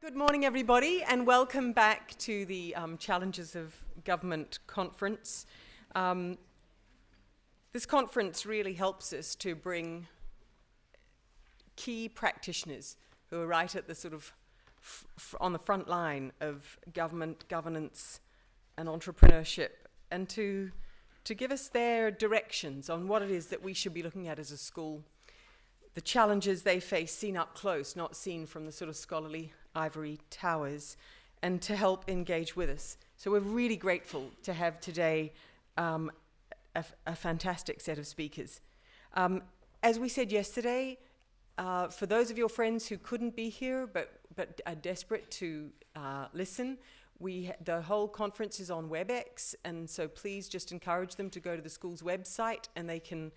Good morning, everybody, and welcome back to the Challenges of Government conference. This conference really helps us to bring key practitioners who are right at the sort of on the front line of government, governance, and entrepreneurship, and to give us their directions on what it is that we should be looking at as a school. The challenges they face seen up close, not seen from the sort of scholarly ivory towers, and to help engage with us. So we're really grateful to have today a fantastic set of speakers. As we said yesterday, for those of your friends who couldn't be here but are desperate to listen, the whole conference is on WebEx, and so please just encourage them to go to the school's website and they can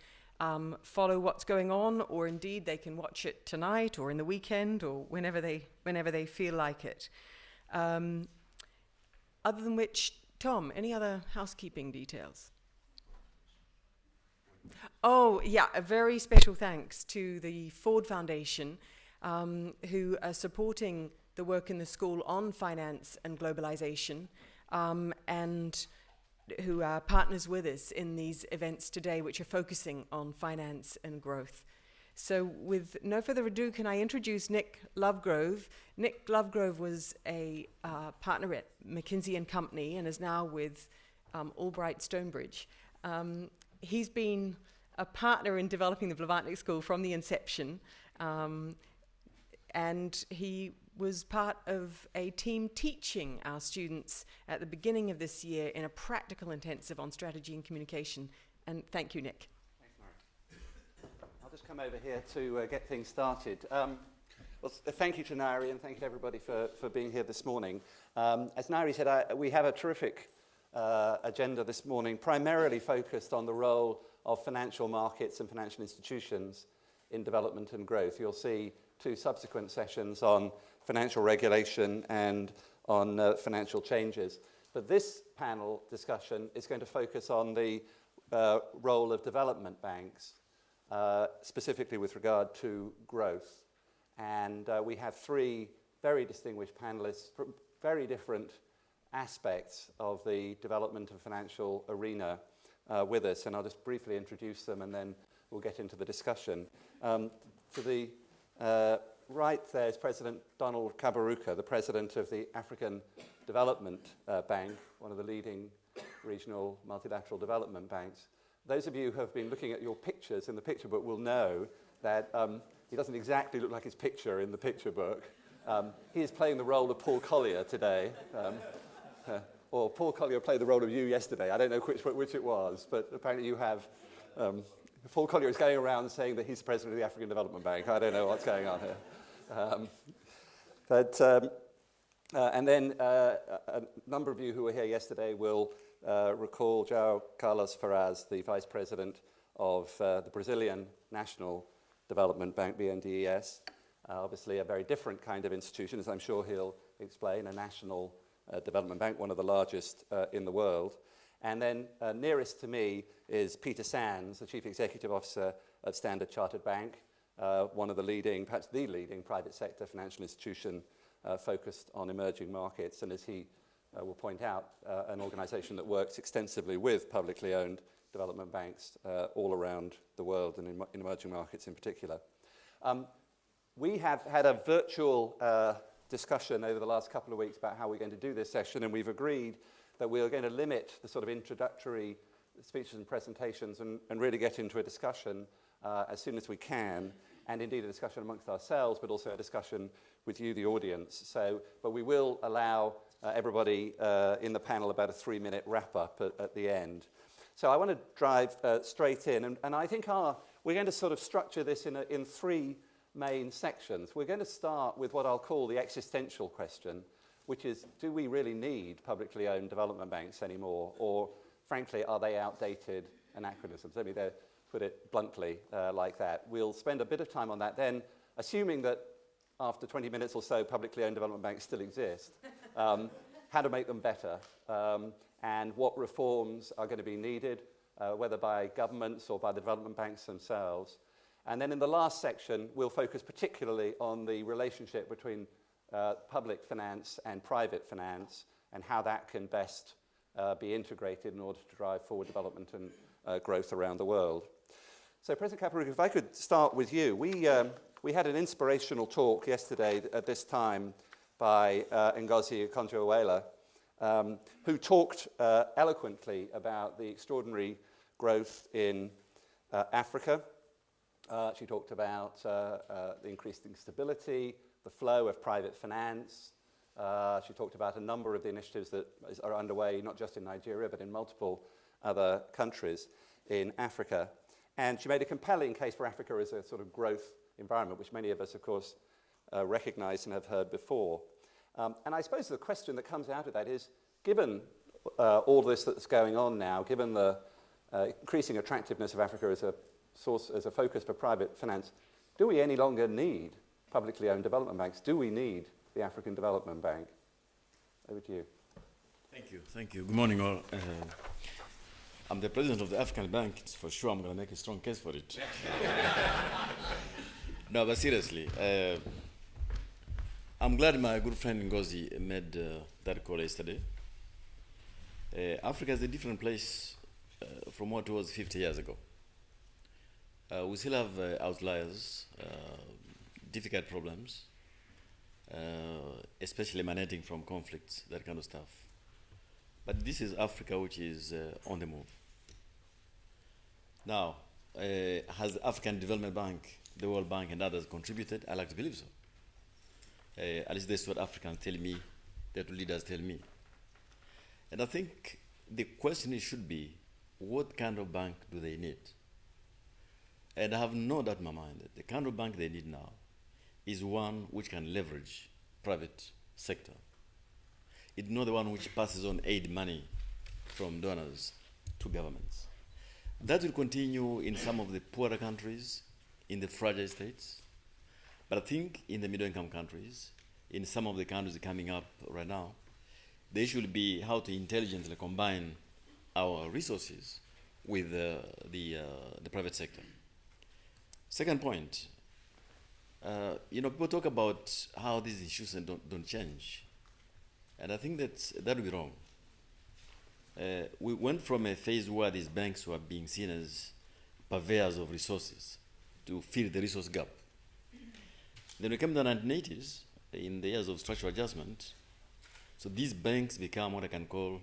follow what's going on, or indeed they can watch it tonight or in the weekend or whenever they feel like it. Other than which, Tom, any other housekeeping details? Oh, yeah, a very special thanks to the Ford Foundation, who are supporting the work in the school on finance and globalization, and who are partners with us in these events today, which are focusing on finance and growth. So with no further ado, can I introduce Nick Lovegrove. Nick Lovegrove was a partner at McKinsey & Company and is now with Albright, Stonebridge. He's been a partner in developing the Blavatnik school from the inception, and he was part of a team teaching our students at the beginning of this year in a practical intensive on strategy and communication. And thank you, Nick. Thanks, Mary. I'll just come over here to get things started. Thank you to Nari, and thank you to everybody for being here this morning. As Nari said, we have a terrific agenda this morning, primarily focused on the role of financial markets and financial institutions in development and growth. You'll see two subsequent sessions on financial regulation and on financial changes. But this panel discussion is going to focus on the role of development banks, specifically with regard to growth. And we have three very distinguished panelists from very different aspects of the development and financial arena with us. And I'll just briefly introduce them and then we'll get into the discussion. To the right there is President Donald Kaberuka, the president of the African Development Bank, one of the leading regional multilateral development banks. Those of you who have been looking at your pictures in the picture book will know that he doesn't exactly look like his picture in the picture book. He is playing the role of Paul Collier today. Or Paul Collier played the role of you yesterday. I don't know which it was, but apparently you have... Paul Collier is going around saying that he's the president of the African Development Bank. I don't know what's going on here. And then a number of you who were here yesterday will recall Joao Carlos Ferraz, the vice president of the Brazilian National Development Bank, BNDES. Obviously a very different kind of institution, as I'm sure he'll explain, a national development bank, one of the largest in the world. And then nearest to me is Peter Sands, the Chief Executive Officer of Standard Chartered Bank, one of the leading, perhaps the leading private sector financial institution focused on emerging markets, and as he will point out, an organization that works extensively with publicly owned development banks all around the world and in emerging markets in particular. We have had a virtual discussion over the last couple of weeks about how we're going to do this session, and we've agreed that we are going to limit the sort of introductory speeches and presentations and really get into a discussion as soon as we can, and indeed a discussion amongst ourselves, but also a discussion with you, the audience. But we will allow everybody in the panel about a 3-minute wrap-up at the end. So I want to drive straight in, and I think we're going to sort of structure this in three main sections. We're going to start with what I'll call the existential question, which is, do we really need publicly owned development banks anymore? Or, frankly, are they outdated anachronisms? Let me put it bluntly like that. We'll spend a bit of time on that. Then, assuming that after 20 minutes or so, publicly owned development banks still exist, how to make them better, and what reforms are going to be needed, whether by governments or by the development banks themselves. And then in the last section, we'll focus particularly on the relationship between public finance and private finance, and how that can best be integrated in order to drive forward development and growth around the world. So, President Kaberuka, if I could start with you. We had an inspirational talk yesterday at this time by Ngozi Okonjo-Iweala, who talked eloquently about the extraordinary growth in Africa. She talked about the increasing stability, the flow of private finance. She talked about a number of the initiatives that are underway, not just in Nigeria, but in multiple other countries in Africa. And she made a compelling case for Africa as a sort of growth environment, which many of us, of course, recognize and have heard before. And I suppose the question that comes out of that is, given all this that's going on now, given the increasing attractiveness of Africa as a source, as a focus for private finance, do we any longer need publicly owned development banks? Do we need the African Development Bank? Over to you. Thank you. Good morning, all. I'm the president of the African Bank. It's for sure I'm going to make a strong case for it. No, but seriously, I'm glad my good friend Ngozi made that call yesterday. Africa is a different place from what it was 50 years ago. We still have outliers, difficult problems, especially emanating from conflicts, that kind of stuff. But this is Africa which is on the move. Now, has the African Development Bank, the World Bank and others contributed? I like to believe so. At least that's what Africans tell me, that leaders tell me. And I think the question should be, what kind of bank do they need? And I have no doubt in my mind that the kind of bank they need now is one which can leverage private sector. It's not the one which passes on aid money from donors to governments. That will continue in some of the poorer countries, in the fragile states. But I think in the middle-income countries, in some of the countries coming up right now, the issue will be how to intelligently combine our resources with the private sector. Second point, people talk about how these institutions don't change. And I think that would be wrong. We went from a phase where these banks were being seen as purveyors of resources to fill the resource gap. Then we came to the 1980s, in the years of structural adjustment. So these banks become what I can call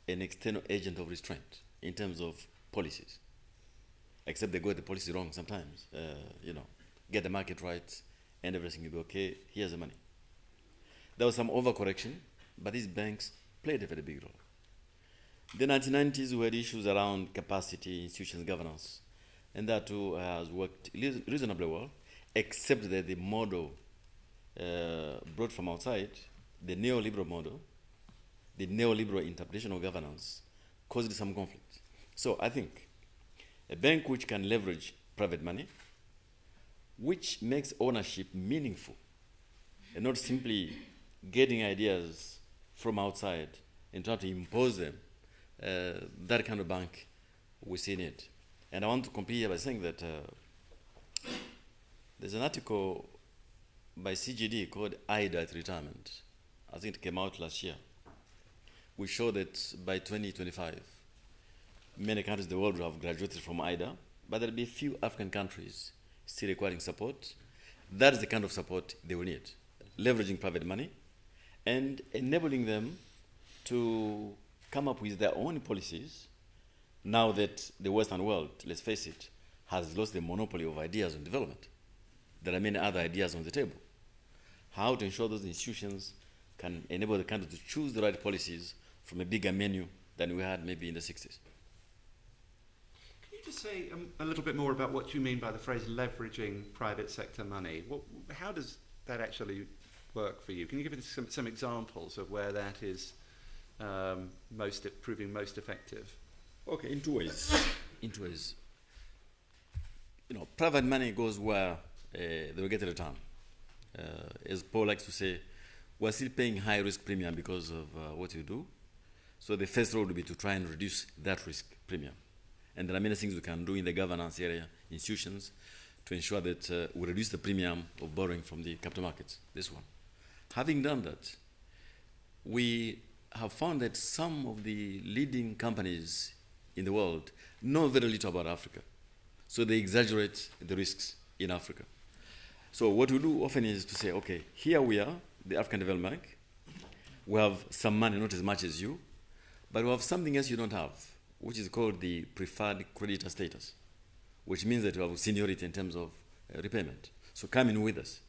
an external agent of restraint in terms of policies. Except they got the policy wrong sometimes. Get the market right and everything will be okay. Here's the money. There was some overcorrection, but these banks played a very big role. The 1990s we had issues around capacity, institutions, governance, and that too has worked reasonably well, except that the model brought from outside, the neoliberal model, the neoliberal interpretation of governance, caused some conflict. So I think a bank which can leverage private money, which makes ownership meaningful, and not simply getting ideas from outside and trying to impose them, that kind of bank we see in it. And I want to complete here by saying that there's an article by CGD called IDA at Retirement. I think it came out last year. We show that by 2025, many countries in the world will have graduated from IDA, but there will be a few African countries still requiring support. That is the kind of support they will need. Leveraging private money and enabling them to come up with their own policies now that the Western world, let's face it, has lost the monopoly of ideas on development. There are many other ideas on the table. How to ensure those institutions can enable the country to choose the right policies from a bigger menu than we had maybe in the 60s. Can you just say a little bit more about what you mean by the phrase leveraging private sector money? How does that actually work for you? Can you give us some examples of where that is proving most effective? Okay, in two ways. Private money goes where they will get a return. As Paul likes to say, we're still paying high risk premium because of what you do. So the first role will be to try and reduce that risk premium. And there are many things we can do in the governance area, institutions, to ensure that we reduce the premium of borrowing from the capital markets. This one. Having done that, we have found that some of the leading companies in the world know very little about Africa. So they exaggerate the risks in Africa. So what we do often is to say, okay, here we are, the African Development Bank. We have some money, not as much as you, but we have something else you don't have, which is called the preferred creditor status, which means that we have seniority in terms of repayment. So come in with us.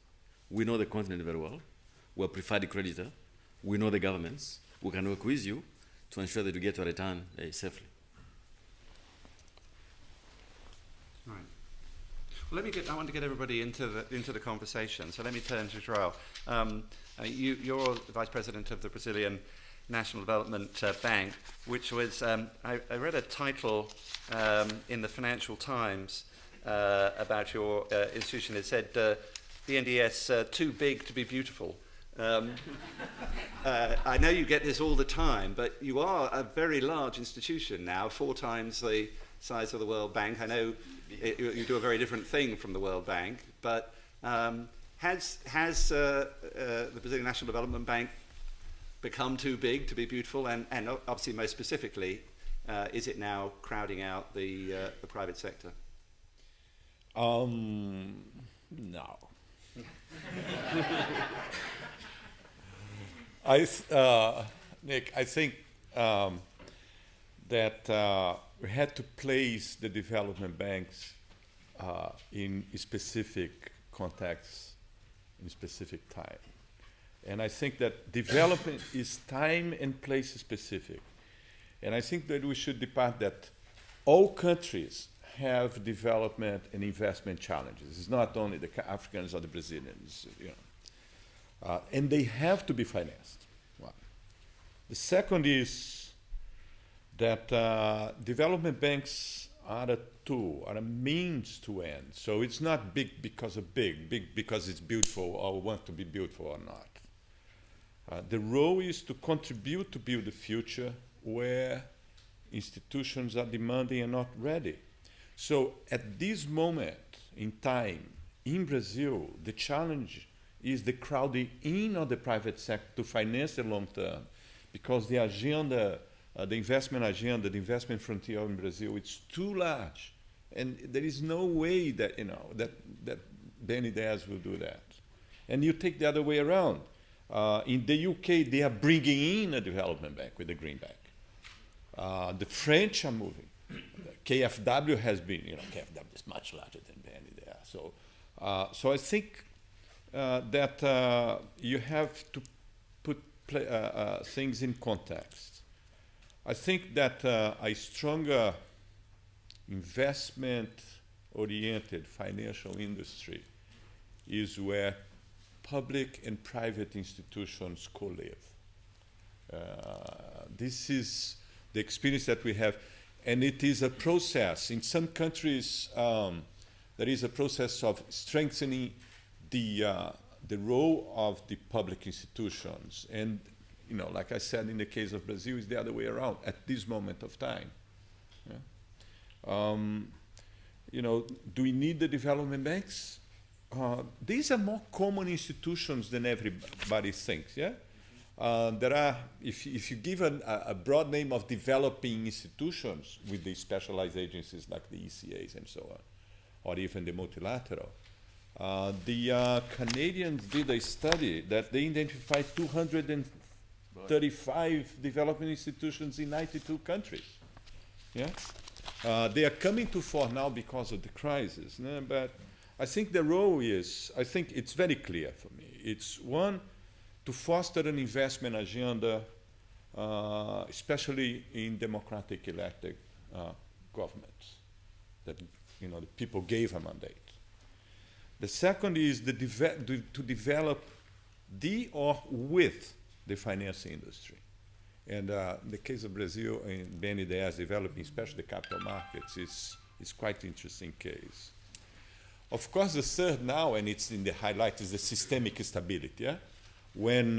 We know the continent very well. We're preferred creditor. We know the governments. We can work with you to ensure that you get your return safely. Right. Well, I want to get everybody into the conversation. So let me turn to Joao. You're the Vice President of the Brazilian National Development Bank, which was, I read a title in the Financial Times about your institution. It said, BNDES, too big to be beautiful. I know you get this all the time, but you are a very large institution now, 4 times the size of the World Bank. I know you do a very different thing from the World Bank, but has the Brazilian National Development Bank become too big to be beautiful? And obviously, most specifically, is it now crowding out the private sector? No. Nick, I think that we had to place the development banks in specific contexts, in specific time. And I think that development is time and place specific. And I think that we should depart that all countries have development and investment challenges. It's not only the Africans or the Brazilians, you know. And they have to be financed. One. The second is that development banks are a tool, are a means to end. So it's not big because of big because it's beautiful or want to be beautiful or not. The role is to contribute to build a future where institutions are demanding and not ready. So at this moment in time, in Brazil, the challenge is the crowding in of the private sector to finance the long term, because the agenda, the investment agenda, the investment frontier in Brazil, it's too large. And there is no way that, you know, that BNDES will do that. And you take the other way around. In the UK, they are bringing in a development bank with the Green Bank. The French are moving. KfW has been, you know, KfW is much larger than BNDES. So I think that you have to put things in context. I think that a stronger investment-oriented financial industry is where public and private institutions co-live. This is the experience that we have, and it is a process. In some countries, there is a process of strengthening the role of the public institutions. And, you know, like I said, in the case of Brazil, it's the other way around at this moment of time. Yeah? You know, do we need the development banks? These are more common institutions than everybody thinks, yeah? There are, if you give a broad name of developing institutions with the specialized agencies like the ECAs and so on, or even the multilateral, the Canadians did a study that they identified 235 development institutions in 92 countries, yeah? They are coming to fore now because of the crisis, no? But I think the role is, I think it's very clear for me. It's one, to foster an investment agenda, especially in democratic elected governments, that, you know, the people gave a mandate. The second is to develop the or with the finance industry. And in the case of Brazil, in BNDES developing, especially the capital markets, is quite an interesting case. Of course, the third now, and it's in the highlight, is the systemic stability. Yeah? When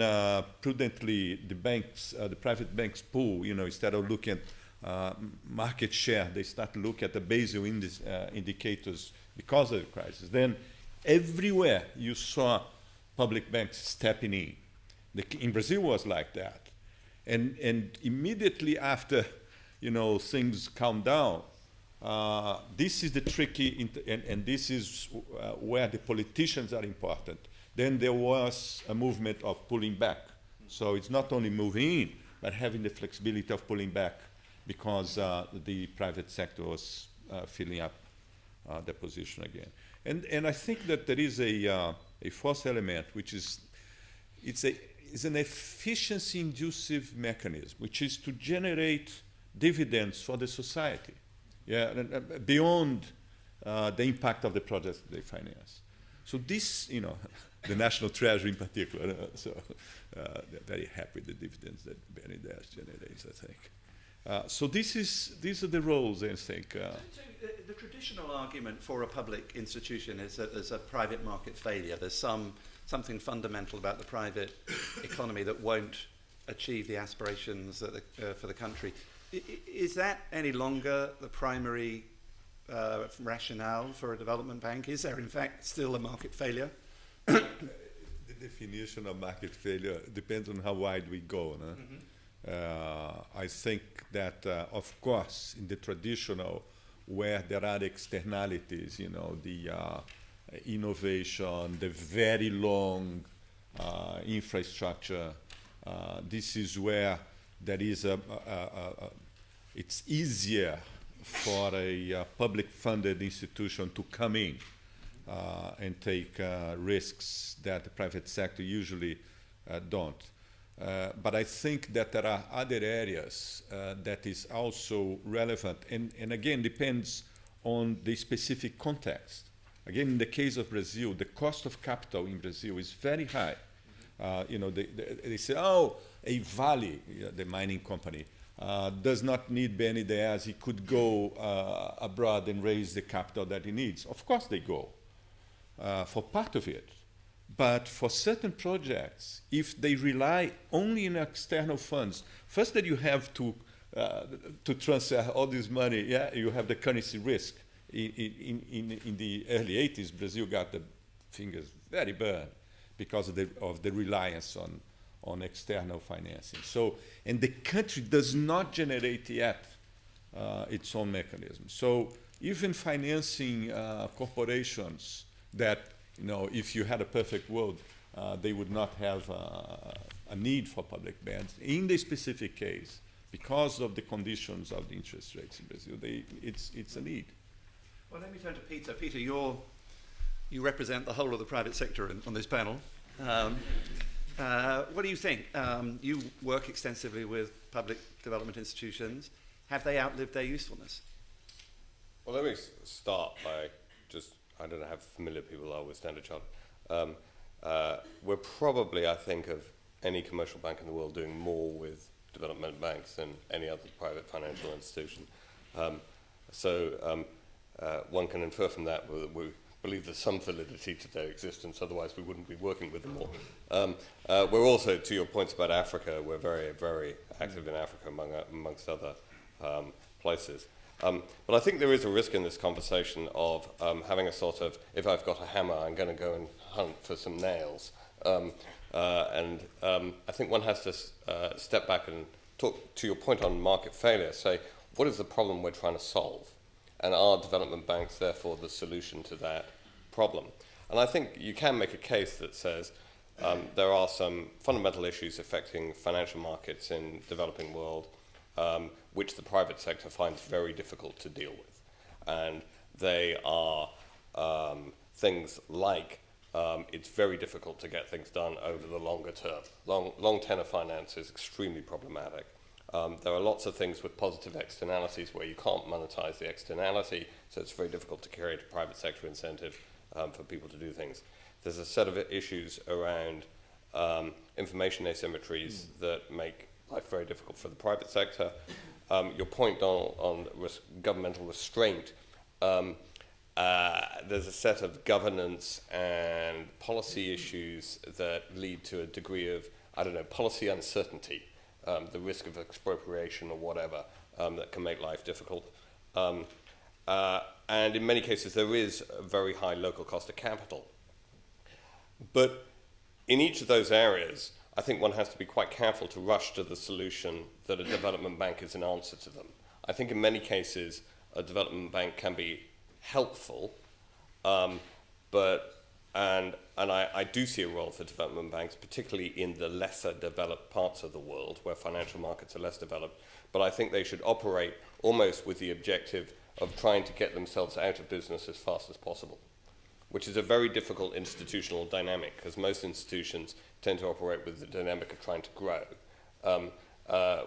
prudently the banks, the private banks pull, you know, instead of looking at market share, they start to look at the Basel indicators because of the crisis. Then everywhere you saw public banks stepping in. In Brazil was like that. And immediately after, things calm down, this is the tricky, and this is where the politicians are important. Then there was a movement of pulling back. So it's not only moving in, but having the flexibility of pulling back because the private sector was filling up the position again. And I think that there is a fourth element, which is it's an efficiency-inducive mechanism, which is to generate dividends for the society, beyond the impact of the projects that they finance. So this, the National Treasury in particular, they're very happy with the dividends that BNDES generates, I think. So these are the roles, I think. So the traditional argument for a public institution is that there's a private market failure. There's something fundamental about the private economy that won't achieve the aspirations that for the country. Is that any longer the primary rationale for a development bank? Is there, in fact, still a market failure? The definition of market failure depends on how wide we go. No? Mm-hmm. I think that, of course, in the traditional, where there are externalities, the innovation, the very long infrastructure, this is where there is it's easier for a public-funded institution to come in and take risks that the private sector usually don't. But I think that there are other areas that is also relevant, and again, depends on the specific context. Again, in the case of Brazil, the cost of capital in Brazil is very high. They say, a Vale, the mining company, does not need BNDES. He could go abroad and raise the capital that he needs. Of course they go for part of it. But for certain projects, if they rely only on external funds, first that you have to transfer all this money, you have the currency risk. In the early 80s, Brazil got the fingers very burned because of the reliance on external financing. So, and the country does not generate yet its own mechanism. So even financing corporations that, if you had a perfect world, they would not have a need for public banks. In this specific case, because of the conditions of the interest rates in Brazil, it's a need. Well, let me turn to Peter. Peter, you represent the whole of the private sector on this panel. What do you think? You work extensively with public development institutions. Have they outlived their usefulness? Well, let me start by I don't know how familiar people are with Standard Chartered. We're probably, I think, of any commercial bank in the world doing more with development banks than any other private financial institution. One can infer from that that we believe there's some validity to their existence, otherwise we wouldn't be working with them more. We're also, to your points about Africa, we're very, very active in Africa amongst other places. But I think there is a risk in this conversation of having a sort of, if I've got a hammer, I'm going to go and hunt for some nails. I think one has to step back and talk, to your point on market failure, say, what is the problem we're trying to solve? And are development banks, therefore, the solution to that problem? And I think you can make a case that says there are some fundamental issues affecting financial markets in the developing world, which the private sector finds very difficult to deal with. And they are things like it's very difficult to get things done over the longer term. Long tenor finance is extremely problematic. There are lots of things with positive externalities where you can't monetize the externality, so it's very difficult to create a private sector incentive for people to do things. There's a set of issues around information asymmetries that make life very difficult for the private sector. Your point on governmental restraint, there's a set of governance and policy issues that lead to a degree of, policy uncertainty, the risk of expropriation or whatever, that can make life difficult. And in many cases, there is a very high local cost of capital. But in each of those areas, I think one has to be quite careful to rush to the solution that a development bank is an answer to them. I think in many cases a development bank can be helpful, I do see a role for development banks, particularly in the lesser developed parts of the world where financial markets are less developed. But I think they should operate almost with the objective of trying to get themselves out of business as fast as possible, which is a very difficult institutional dynamic because most institutions tend to operate with the dynamic of trying to grow.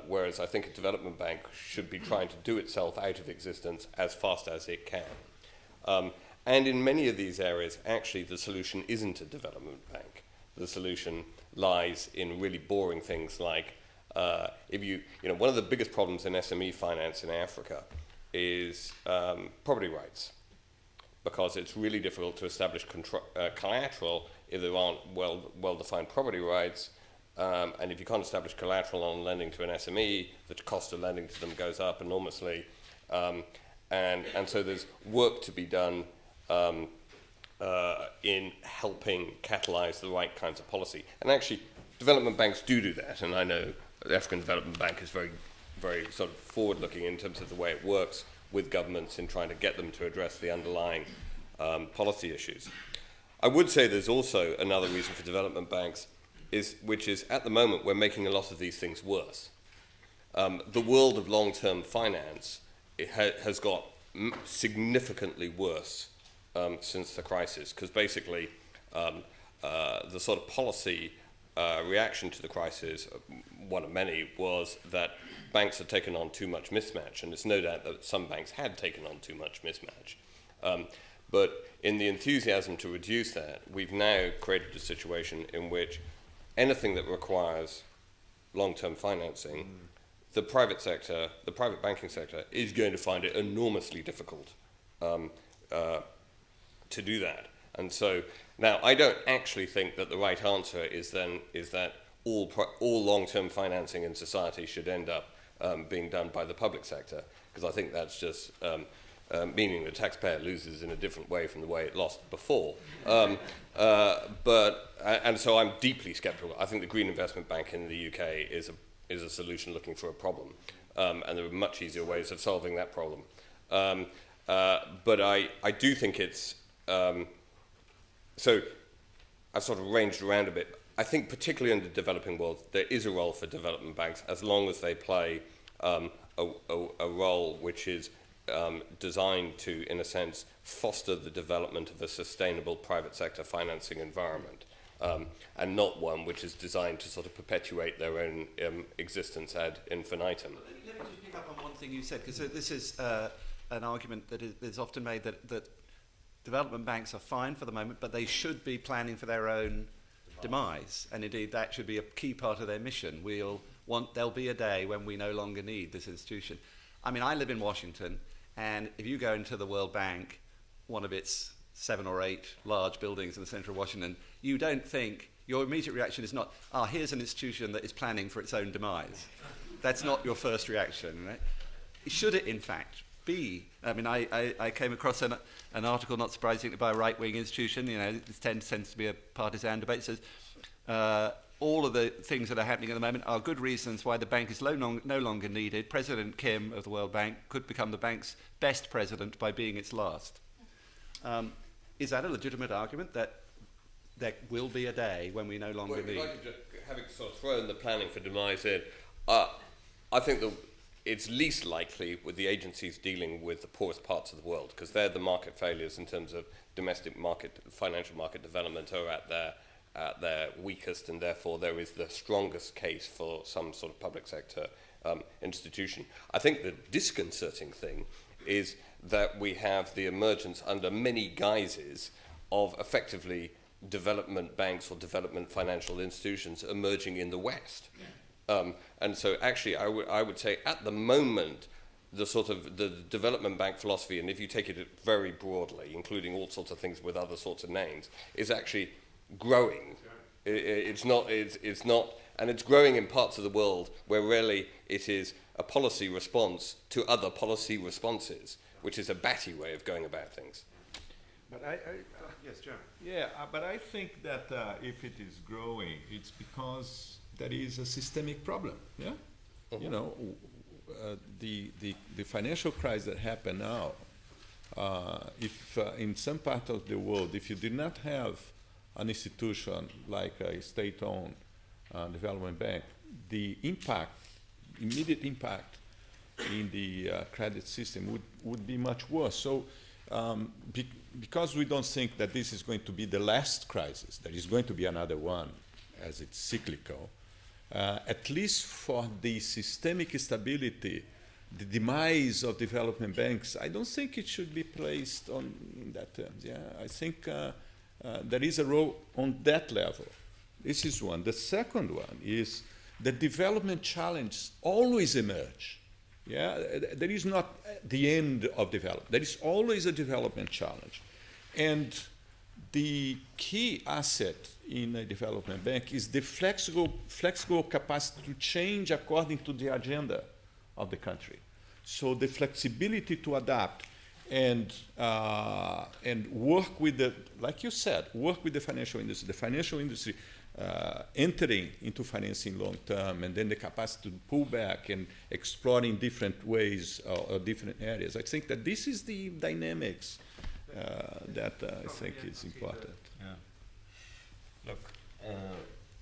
Whereas I think a development bank should be trying to do itself out of existence as fast as it can. And in many of these areas, actually, the solution isn't a development bank. The solution lies in really boring things like, one of the biggest problems in SME finance in Africa is property rights, because it's really difficult to establish collateral if there aren't well-defined property rights. And if you can't establish collateral on lending to an SME, the cost of lending to them goes up enormously. And so there's work to be done in helping catalyze the right kinds of policy. And actually, development banks do that. And I know the African Development Bank is very, very sort of forward-looking in terms of the way it works with governments in trying to get them to address the underlying policy issues. I would say there's also another reason for development banks, which is at the moment we're making a lot of these things worse. The world of long-term finance has got significantly worse since the crisis, because basically the sort of policy reaction to the crisis, one of many, was that banks had taken on too much mismatch, and it's no doubt that some banks had taken on too much mismatch. But in the enthusiasm to reduce that, we've now created a situation in which anything that requires long-term financing, the private sector, the private banking sector, is going to find it enormously difficult to do that. And so now I don't actually think that the right answer is that all long-term financing in society should end up being done by the public sector, because I think that's just meaning the taxpayer loses in a different way from the way it lost before. And so I'm deeply skeptical. I think the Green Investment Bank in the UK is a solution looking for a problem, and there are much easier ways of solving that problem. But I do think it's so I've sort of ranged around a bit. I think particularly in the developing world, there is a role for development banks as long as they play a role which is designed to, in a sense, foster the development of a sustainable private sector financing environment, and not one which is designed to sort of perpetuate their own existence ad infinitum. Let me just pick up on one thing you said, because this is an argument that is often made that development banks are fine for the moment, but they should be planning for their own demise, and indeed that should be a key part of their mission. There'll be a day when we no longer need this institution. I mean, I live in Washington, and if you go into the World Bank, one of its 7 or 8 large buildings in the center of Washington, you don't think, your immediate reaction is not, here's an institution that is planning for its own demise. That's not your first reaction, right? Should it, in fact, be? I mean, I came across an article, not surprisingly, by a right-wing institution. It tends to be a partisan debate. It says, all of the things that are happening at the moment are good reasons why the bank is no longer needed. President Kim of the World Bank could become the bank's best president by being its last. Is that a legitimate argument, that there will be a day when we no longer need? Having sort of thrown the planning for demise in, I think that it's least likely with the agencies dealing with the poorest parts of the world, because they're the market failures in terms of domestic market, financial market development are at their weakest, and therefore there is the strongest case for some sort of public sector institution. I think the disconcerting thing is that we have the emergence under many guises of effectively development banks or development financial institutions emerging in the West. And so actually I would say at the moment the sort of the development bank philosophy, and if you take it very broadly, including all sorts of things with other sorts of names, is actually growing. It's not, and it's growing in parts of the world where really it is a policy response to other policy responses, which is a batty way of going about things. But Yes, Joe. yeah, but I think that if it is growing, it's because there is a systemic problem. Yeah, you know, the financial crisis that happened now. If in some part of the world, if you did not have an institution like a state-owned development bank, the impact, immediate impact in the credit system would be much worse. So because we don't think that this is going to be the last crisis, there is going to be another one as it's cyclical, at least for the systemic stability, the demise of development banks, I don't think it should be placed on in that terms. Yeah, I think there is a role on that level. This is one. The second one is the development challenges always emerge. Yeah, there is not the end of development. There is always a development challenge. And the key asset in a development bank is the flexible capacity to change according to the agenda of the country. So the flexibility to adapt and work with the, like you said, work with the financial industry. The financial industry entering into financing long term, and then the capacity to pull back and exploring different ways or different areas. I think that this is the dynamics that I think is important. Yeah. Look,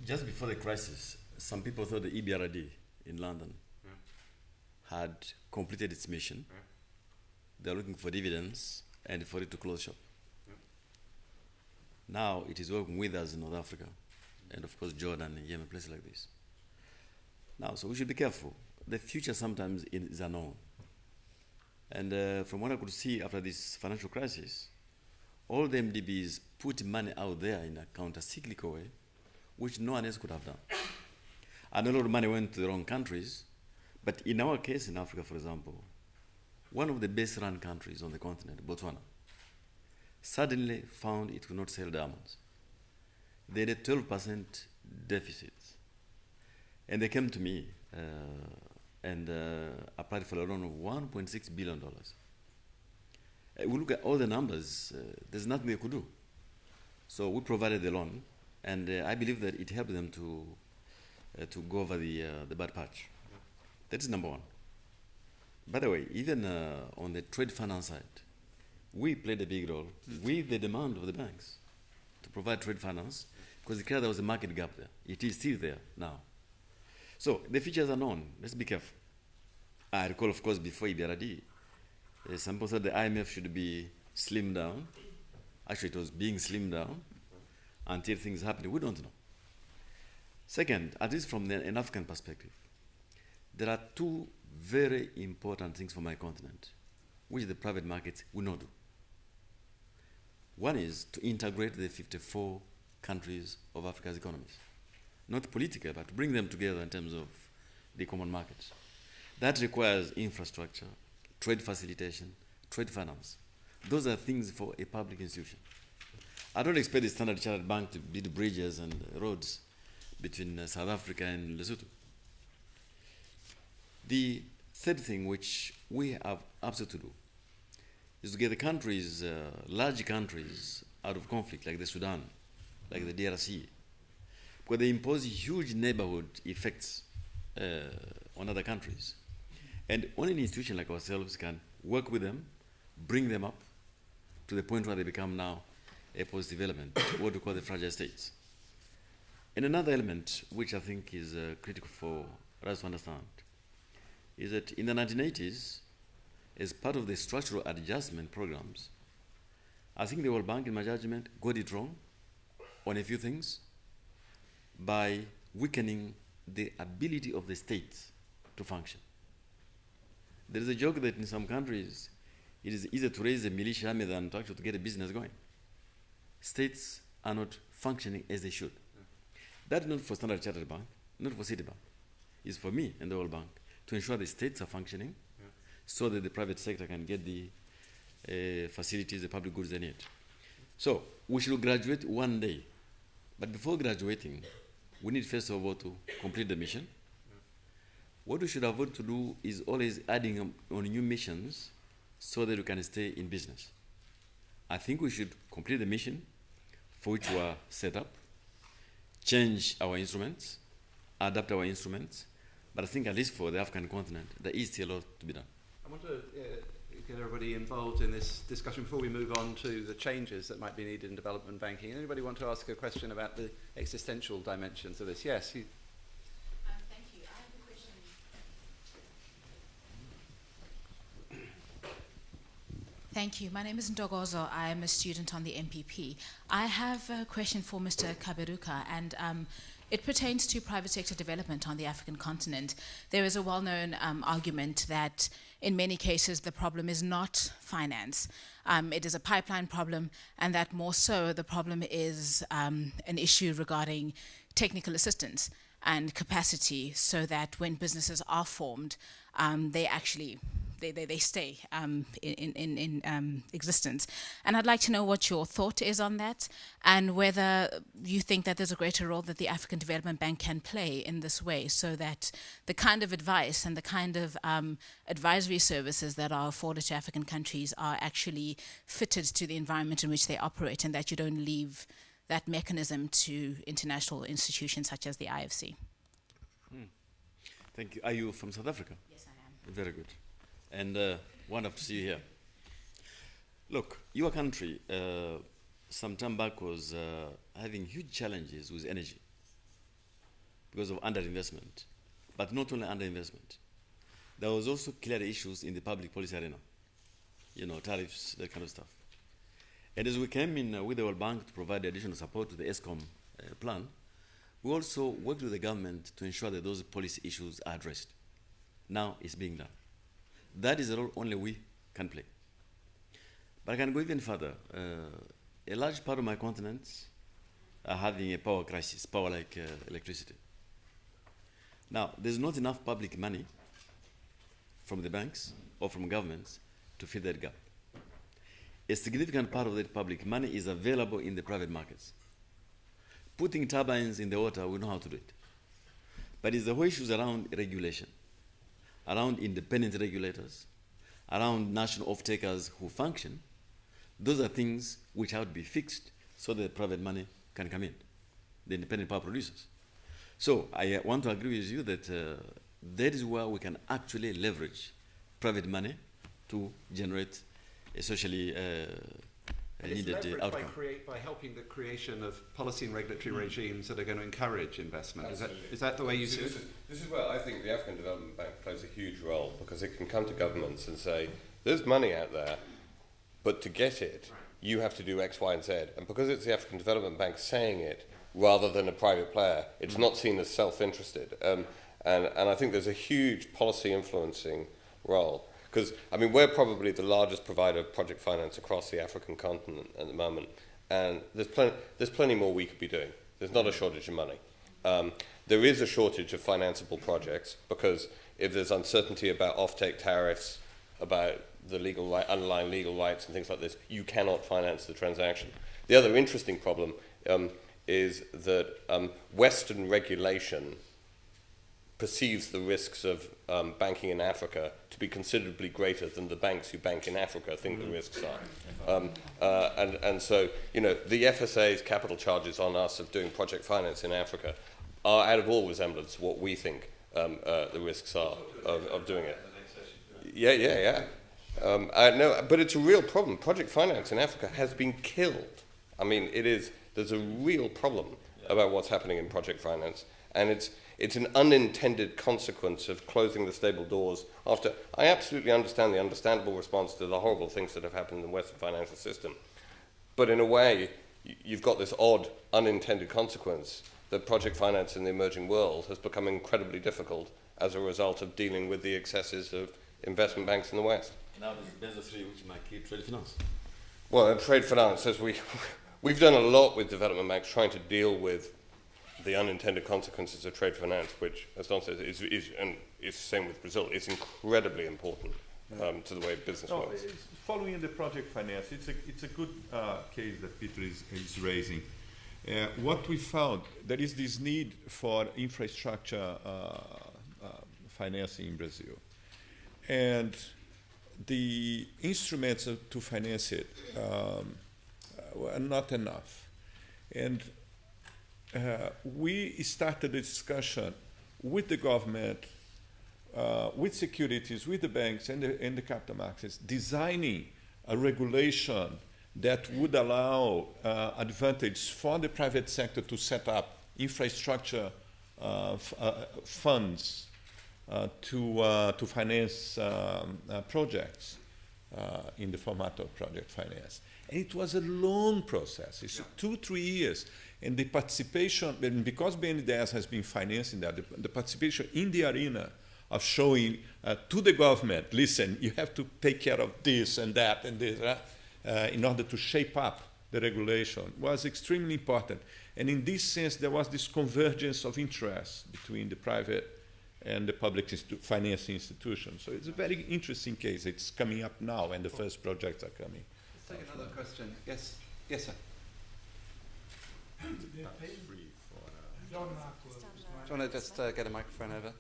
just before the crisis, some people thought the EBRD in London had completed its mission. They're looking for dividends and for it to close shop. Now it is working with us in North Africa, and of course Jordan and Yemen, places like this. Now, so we should be careful. The future sometimes is unknown. And from what I could see after this financial crisis, all the MDBs put money out there in a counter-cyclical way, which no one else could have done. And a lot of money went to the wrong countries, but in our case in Africa, for example, one of the best-run countries on the continent, Botswana, suddenly found it could not sell diamonds. They had a 12% deficit. And they came to me and applied for a loan of $1.6 billion. We look at all the numbers, there's nothing they could do. So we provided the loan, and I believe that it helped them to go over the bad patch. That is number one. By the way, even on the trade finance side, we played a big role with the demand of the banks to provide trade finance, because clearly there was a market gap there. It is still there now. So the features are known. Let's be careful. I recall, of course, before EBRD, some people thought the IMF should be slimmed down. Actually, it was being slimmed down until things happened. We don't know. Second, at least from an African perspective, there are two very important things for my continent, which the private markets will not do. One is to integrate the 54 countries of Africa's economies. Not politically, but to bring them together in terms of the common markets. That requires infrastructure, trade facilitation, trade finance. Those are things for a public institution. I don't expect the Standard Chartered Bank to build bridges and roads between South Africa and Lesotho. The third thing which we have absolutely to do is to get the countries, large countries, out of conflict, like the Sudan, like the DRC, because they impose huge neighborhood effects on other countries. And only an institution like ourselves can work with them, bring them up to the point where they become now a positive element, what we call the fragile states. And another element which I think is critical for us to understand is that in the 1980s, as part of the structural adjustment programs, I think the World Bank, in my judgment, got it wrong on a few things by weakening the ability of the states to function. There is a joke that in some countries, it is easier to raise a militia army than to actually get a business going. States are not functioning as they should. That is not for Standard Chartered Bank, not for Citibank. It's for me and the World Bank to ensure the states are functioning so that the private sector can get the facilities, the public goods they need. So we should graduate one day. But before graduating, we need first of all to complete the mission. What we should avoid to do is always adding on new missions so that we can stay in business. I think we should complete the mission for which we are set up, change our instruments, adapt our instruments, but I think at least for the African continent, there is still a lot to be done. I want to get everybody involved in this discussion before we move on to the changes that might be needed in development banking. Anybody want to ask a question about the existential dimensions of this? Yes. Thank you. I have a question. Thank you. My name is Ndogozo. I am a student on the MPP. I have a question for Mr. Kaberuka, and it pertains to private sector development on the African continent. There is a well-known argument that in many cases the problem is not finance. It is a pipeline problem, and that more so the problem is an issue regarding technical assistance and capacity, so that when businesses are formed, they actually they stay in existence. And I'd like to know what your thought is on that, and whether you think that there's a greater role that the African Development Bank can play in this way, so that the kind of advice and the kind of advisory services that are afforded to African countries are actually fitted to the environment in which they operate, and that you don't leave that mechanism to international institutions such as the IFC. Thank you. Are you from South Africa? Yes, I am. Very good. And wonderful to see you here. Look, your country some time back was having huge challenges with energy because of underinvestment. But not only underinvestment. There was also clear issues in the public policy arena. You know, tariffs, that kind of stuff. And as we came in with the World Bank to provide additional support to the ESCOM plan, we also worked with the government to ensure that those policy issues are addressed. Now it's being done. That is the role only we can play. But I can go even further. A large part of my continents are having a power crisis, power like electricity. Now, there's not enough public money from the banks or from governments to fill that gap. A significant part of that public money is available in the private markets. Putting turbines in the water, we know how to do it. But it's the whole issues around regulation, around independent regulators, around national off-takers who function. Those are things which have to be fixed so that private money can come in, the independent power producers. So I want to agree with you that that is where we can actually leverage private money to generate a socially needed outcome. By helping the creation of policy and regulatory regimes that are going to encourage investment. Is that the way you see it? This is where I think the African Development Bank plays a huge role, because it can come to governments and say, there's money out there, but to get it, you have to do X, Y, and Z. And because it's the African Development Bank saying it, rather than a private player, it's not seen as self-interested. And I think there's a huge policy influencing role. Because, I mean, we're probably the largest provider of project finance across the African continent at the moment. And there's plenty more we could be doing. There's not a shortage of money. There is a shortage of financeable projects, because if there's uncertainty about offtake tariffs, about the underlying legal rights and things like this, you cannot finance the transaction. The other interesting problem is that Western regulation perceives the risks of banking in Africa to be considerably greater than the banks who bank in Africa think the risks are. And so, you know, the FSA's capital charges on us of doing project finance in Africa are out of all resemblance what we think the risks are of doing it. Yeah. No, but it's a real problem. Project finance in Africa has been killed. I mean, there's a real problem about what's happening in project finance, and it's an unintended consequence of closing the stable doors after. I absolutely understand the understandable response to the horrible things that have happened in the Western financial system. But in a way, you've got this odd unintended consequence that project finance in the emerging world has become incredibly difficult as a result of dealing with the excesses of investment banks in the West. Now there's Basel III, which might keep trade finance. Well, trade finance, as we've done a lot with development banks trying to deal with the unintended consequences of trade finance, which, as Don says, is and it's the same with Brazil. It's incredibly important to the way business works. Following the project finance, it's a good case that Peter is raising. What we found, there is this need for infrastructure financing in Brazil, and the instruments to finance it were not enough. And we started a discussion with the government, with securities, with the banks and the capital markets, designing a regulation that would allow advantage for the private sector to set up infrastructure funds to finance projects in the format of project finance. And it was a long process. It's 2-3 years. And the participation, and because BNDES has been financing that, the participation in the arena of showing to the government, listen, you have to take care of this and that and this, in order to shape up the regulation, was extremely important. And in this sense, there was this convergence of interest between the private and the public financing institutions. So it's a very interesting case. It's coming up now, and the first projects are coming. Let's take another question. Yes, yes, sir. John Markwell. Do you want to just get a microphone over?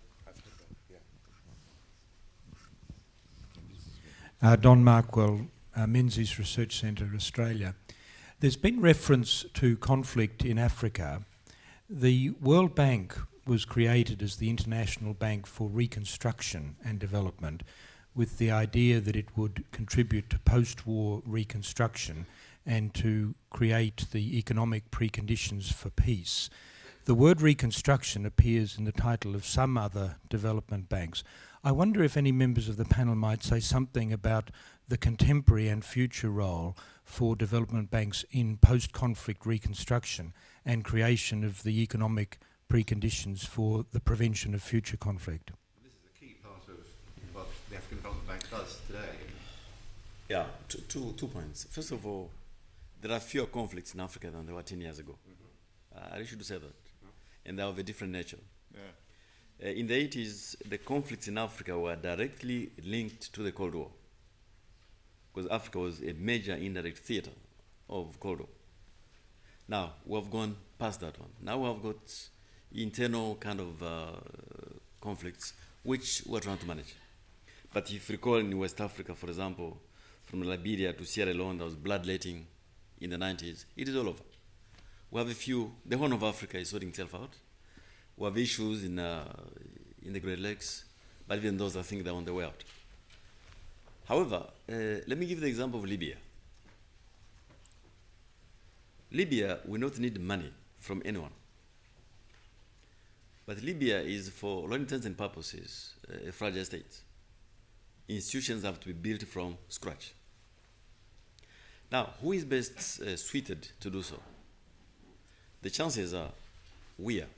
Don Markwell, Menzies Research Centre, Australia. There's been reference to conflict in Africa. The World Bank was created as the International Bank for Reconstruction and Development, with the idea that it would contribute to post-war reconstruction and to create the economic preconditions for peace. The word reconstruction appears in the title of some other development banks. I wonder if any members of the panel might say something about the contemporary and future role for development banks in post-conflict reconstruction and creation of the economic preconditions for the prevention of future conflict. This is a key part of what the African Development Bank does today. Yeah, two points. First of all, there are fewer conflicts in Africa than there were 10 years ago. I should say that. And they are of a different nature. Yeah. In the 80s, the conflicts in Africa were directly linked to the Cold War, because Africa was a major indirect theater of Cold War. Now, we have gone past that one. Now we have got internal kind of conflicts, which we're trying to manage. But if you recall in West Africa, for example, from Liberia to Sierra Leone, there was bloodletting in the 90s. It is all over. We have a few, the Horn of Africa is sorting itself out. We have issues in the Great Lakes, but even those, I think they're on the way out. However, let me give the example of Libya. Libya will not need money from anyone. But Libya is, for all intents and purposes, a fragile state. Institutions have to be built from scratch. Now, who is best suited to do so? The chances are we are.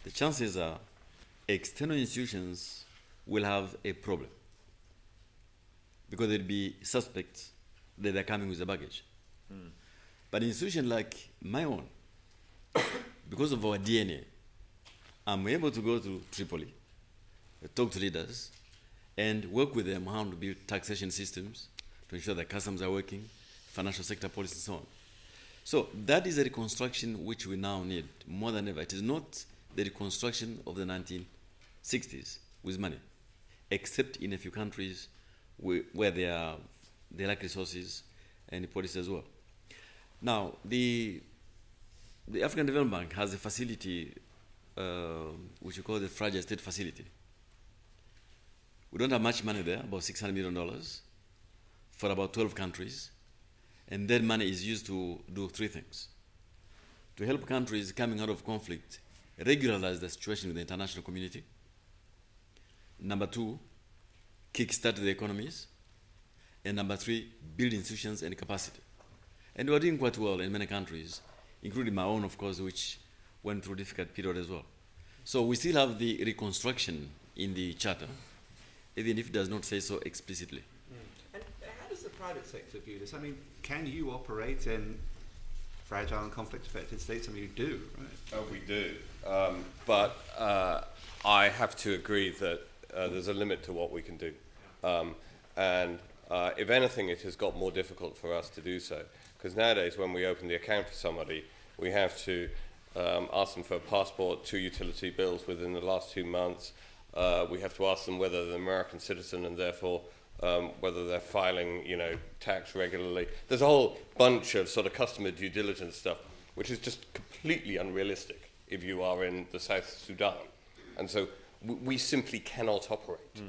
The chances are external institutions will have a problem because they'll be suspects that they're coming with the baggage. But an institution like my own, because of our DNA, I'm able to go to Tripoli, talk to leaders, and work with them how to build taxation systems to ensure that customs are working, financial sector policy, and so on. So that is a reconstruction which we now need more than ever. It is not the reconstruction of the 1960s with money, except in a few countries where they lack resources and policy as well. Now, the African Development Bank has a facility which we call the Fragile State Facility. We don't have much money there, about $600 million for about 12 countries. And that money is used to do three things. To help countries coming out of conflict regularize the situation with the international community. Number two, kickstart the economies. And number three, build institutions and capacity. And we're doing quite well in many countries, including my own, of course, which went through a difficult period as well. So we still have the reconstruction in the charter, even if it does not say so explicitly. And how does the private sector view this? I mean, can you operate in fragile and conflict-affected states? I mean, you do, right? Oh, we do. But I have to agree that there's a limit to what we can do. And if anything, it has got more difficult for us to do so. Because nowadays, when we open the account for somebody, we have to ask them for a passport, 2 utility bills within the last 2 months, We have to ask them whether they're an American citizen and therefore whether they're filing, tax regularly. There's a whole bunch of sort of customer due diligence stuff, which is just completely unrealistic if you are in the South Sudan. And so we simply cannot operate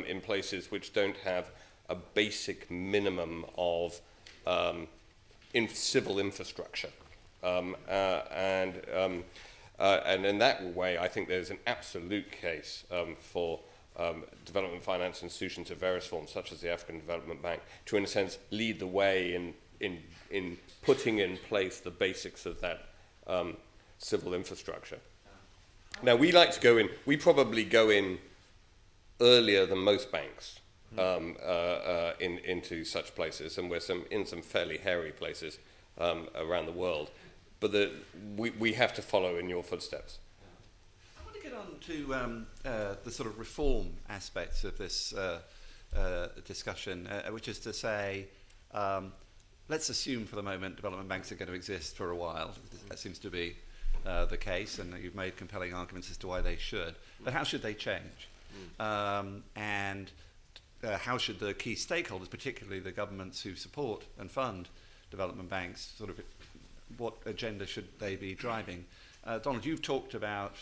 in places which don't have a basic minimum of civil infrastructure. And in that way, I think there's an absolute case for development finance institutions of various forms, such as the African Development Bank, to, in a sense, lead the way in putting in place the basics of that civil infrastructure. Now, we like to go in, we probably go in earlier than most banks into such places, and we're in some fairly hairy places around the world. But we have to follow in your footsteps. I want to get on to the sort of reform aspects of this discussion, which is to say, let's assume for the moment development banks are going to exist for a while. That seems to be the case, and you've made compelling arguments as to why they should. But how should they change? And how should the key stakeholders, particularly the governments who support and fund development banks, sort of what agenda should they be driving? Donald, you've talked about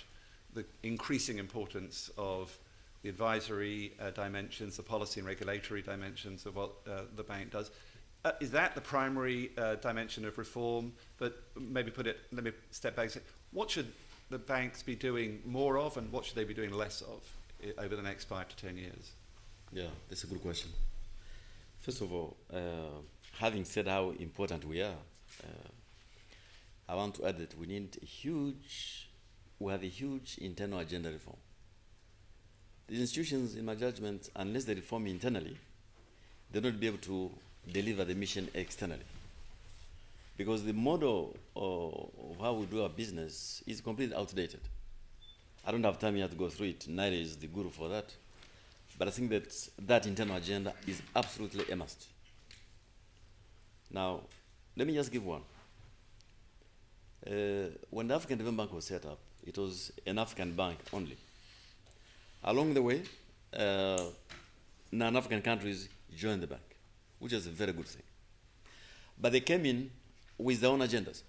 the increasing importance of the advisory dimensions, the policy and regulatory dimensions of what the bank does. Is that the primary dimension of reform? But maybe let me step back and say, what should the banks be doing more of, and what should they be doing less of over the next 5 to 10 years? Yeah, that's a good question. First of all, having said how important we are, I want to add that we have a huge internal agenda reform. The institutions, in my judgment, unless they reform internally, they'll not be able to deliver the mission externally. Because the model of how we do our business is completely outdated. I don't have time here to go through it. Neither is the guru for that. But I think that internal agenda is absolutely a must. Now, let me just give one. When the African Development Bank was set up, it was an African bank only. Along the way, non-African countries joined the bank, which is a very good thing. But they came in with their own agendas.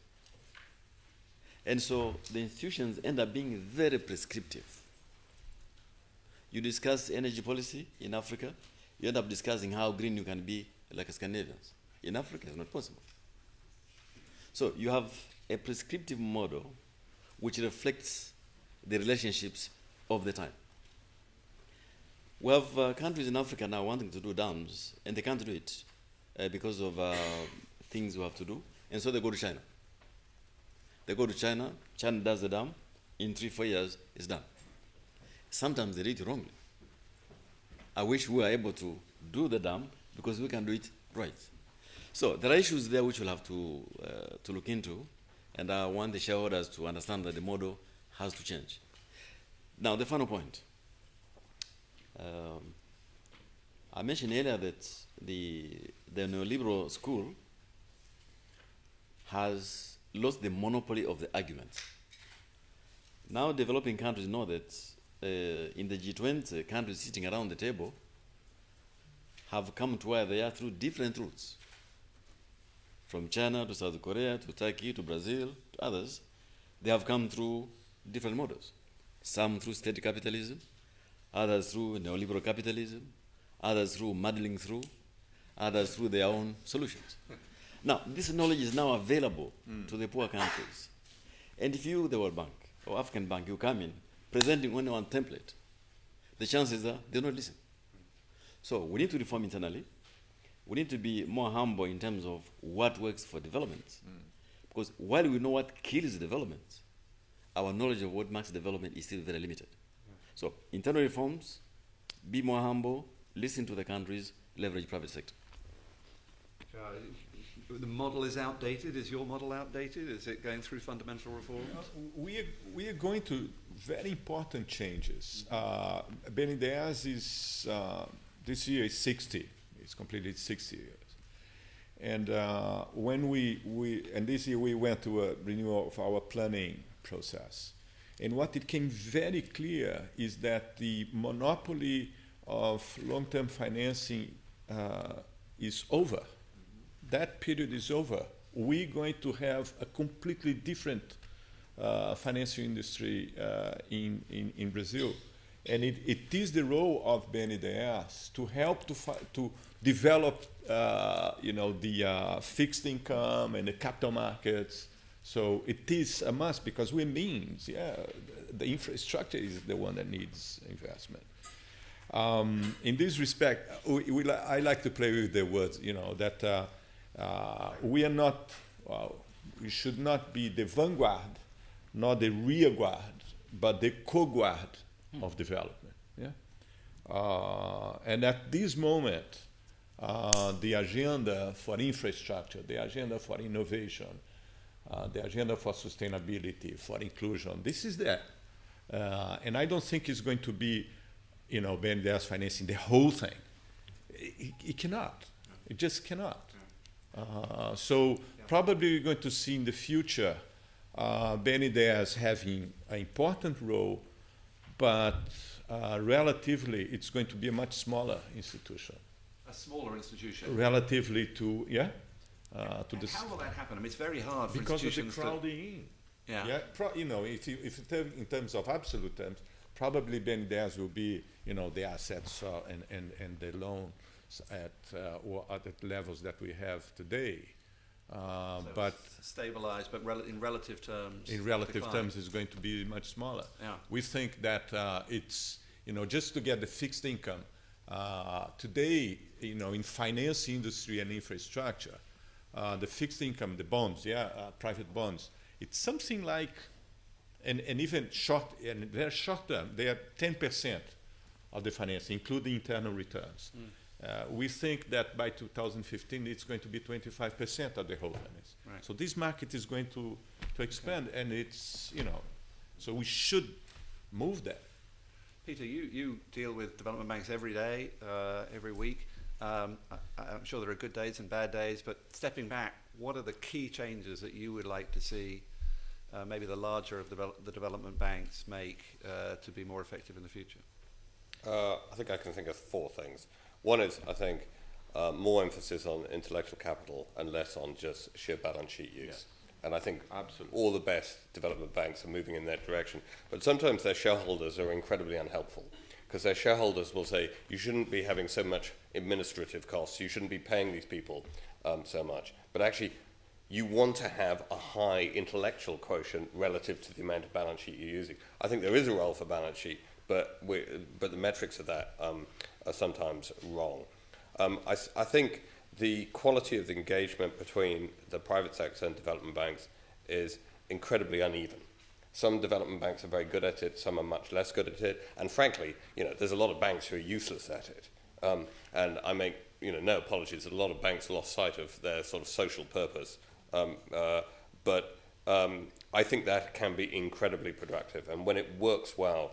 And so the institutions end up being very prescriptive. You discuss energy policy in Africa, you end up discussing how green you can be like Scandinavians. In Africa, it's not possible. So you have a prescriptive model which reflects the relationships of the time. We have countries in Africa now wanting to do dams, and they can't do it because of things we have to do, and so they go to China. They go to China, China does the dam, in 3-4 years, it's done. Sometimes they do it wrongly. I wish we were able to do the dam because we can do it right. So there are issues there which we'll have to look into, and I want the shareholders to understand that the model has to change. Now, the final point. I mentioned earlier that the neoliberal school has lost the monopoly of the argument. Now developing countries know that in the G20, countries sitting around the table have come to where they are through different routes. From China to South Korea to Turkey to Brazil to others, they have come through different models. Some through state capitalism, others through neoliberal capitalism, others through muddling through, others through their own solutions. Now, this knowledge is now available to the poor countries. And if you, the World Bank or African Bank, you come in presenting only one template, the chances are they don't listen. So we need to reform internally. We need to be more humble in terms of what works for development. Because while we know what kills development, our knowledge of what makes development is still very limited. So internal reforms, be more humble, listen to the countries, leverage private sector. The model is outdated. Is your model outdated? Is it going through fundamental reforms? We are going to very important changes. BNDES is, this year is 60. It's completed 60 years. And when and this year we went to a renewal of our planning process. And what it came very clear is that the monopoly of long-term financing is over. That period is over. We're going to have a completely different financial industry in Brazil. And it is the role of BNDES to help to develop, the fixed income and the capital markets. So it is a must because we means, the infrastructure is the one that needs investment. In this respect, I like to play with the words, that we are not, we should not be the vanguard, not the rear guard, but the co-guard of development. And at this moment, the agenda for infrastructure, the agenda for innovation, the agenda for sustainability, for inclusion, this is there. And I don't think it's going to be, BNDES financing the whole thing. It cannot. It just cannot. So probably we're going to see in the future BNDES having an important role, but relatively it's going to be a much smaller institution. A smaller institution? Relatively to, how will that happen? I mean, it's very hard for because institutions of the crowding in. If in terms of absolute terms, probably BNDES will be, the assets and the loans at the levels that we have today. But stabilized, but in relative terms. In relative decline. terms, it's going to be much smaller. Yeah. We think that it's just to get the fixed income today. In finance industry and infrastructure, the fixed income, the bonds, private bonds, it's something like, and even very short term, they are 10% of the financing, including internal returns. We think that by 2015, it's going to be 25% of the whole finance. Right. So this market is going to expand, and it's, so we should move that. Peter, you deal with development banks every day, every week. I'm sure there are good days and bad days, but stepping back, what are the key changes that you would like to see maybe the larger of the development banks make to be more effective in the future? I think I can think of 4 things. One is, I think, more emphasis on intellectual capital and less on just sheer balance sheet use. Yeah. And I think all the best development banks are moving in that direction. But sometimes their shareholders are incredibly unhelpful because their shareholders will say, you shouldn't be having so much administrative costs, you shouldn't be paying these people so much. But actually, you want to have a high intellectual quotient relative to the amount of balance sheet you're using. I think there is a role for balance sheet, but the metrics of that are sometimes wrong. I think the quality of the engagement between the private sector and development banks is incredibly uneven. Some development banks are very good at it, some are much less good at it, and frankly, there's a lot of banks who are useless at it. And I make no apologies that a lot of banks lost sight of their sort of social purpose. But I think that can be incredibly productive, and when it works well,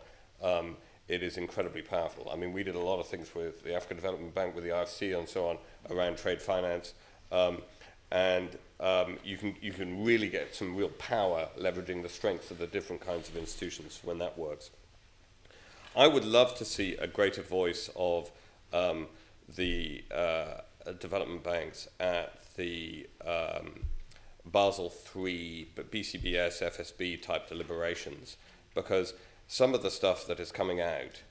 it is incredibly powerful. I mean, we did a lot of things with the African Development Bank, with the IFC and so on, around trade finance. You can really get some real power leveraging the strengths of the different kinds of institutions when that works. I would love to see a greater voice of the development banks at the Basel III, but BCBS, FSB type deliberations, because some of the stuff that is coming out,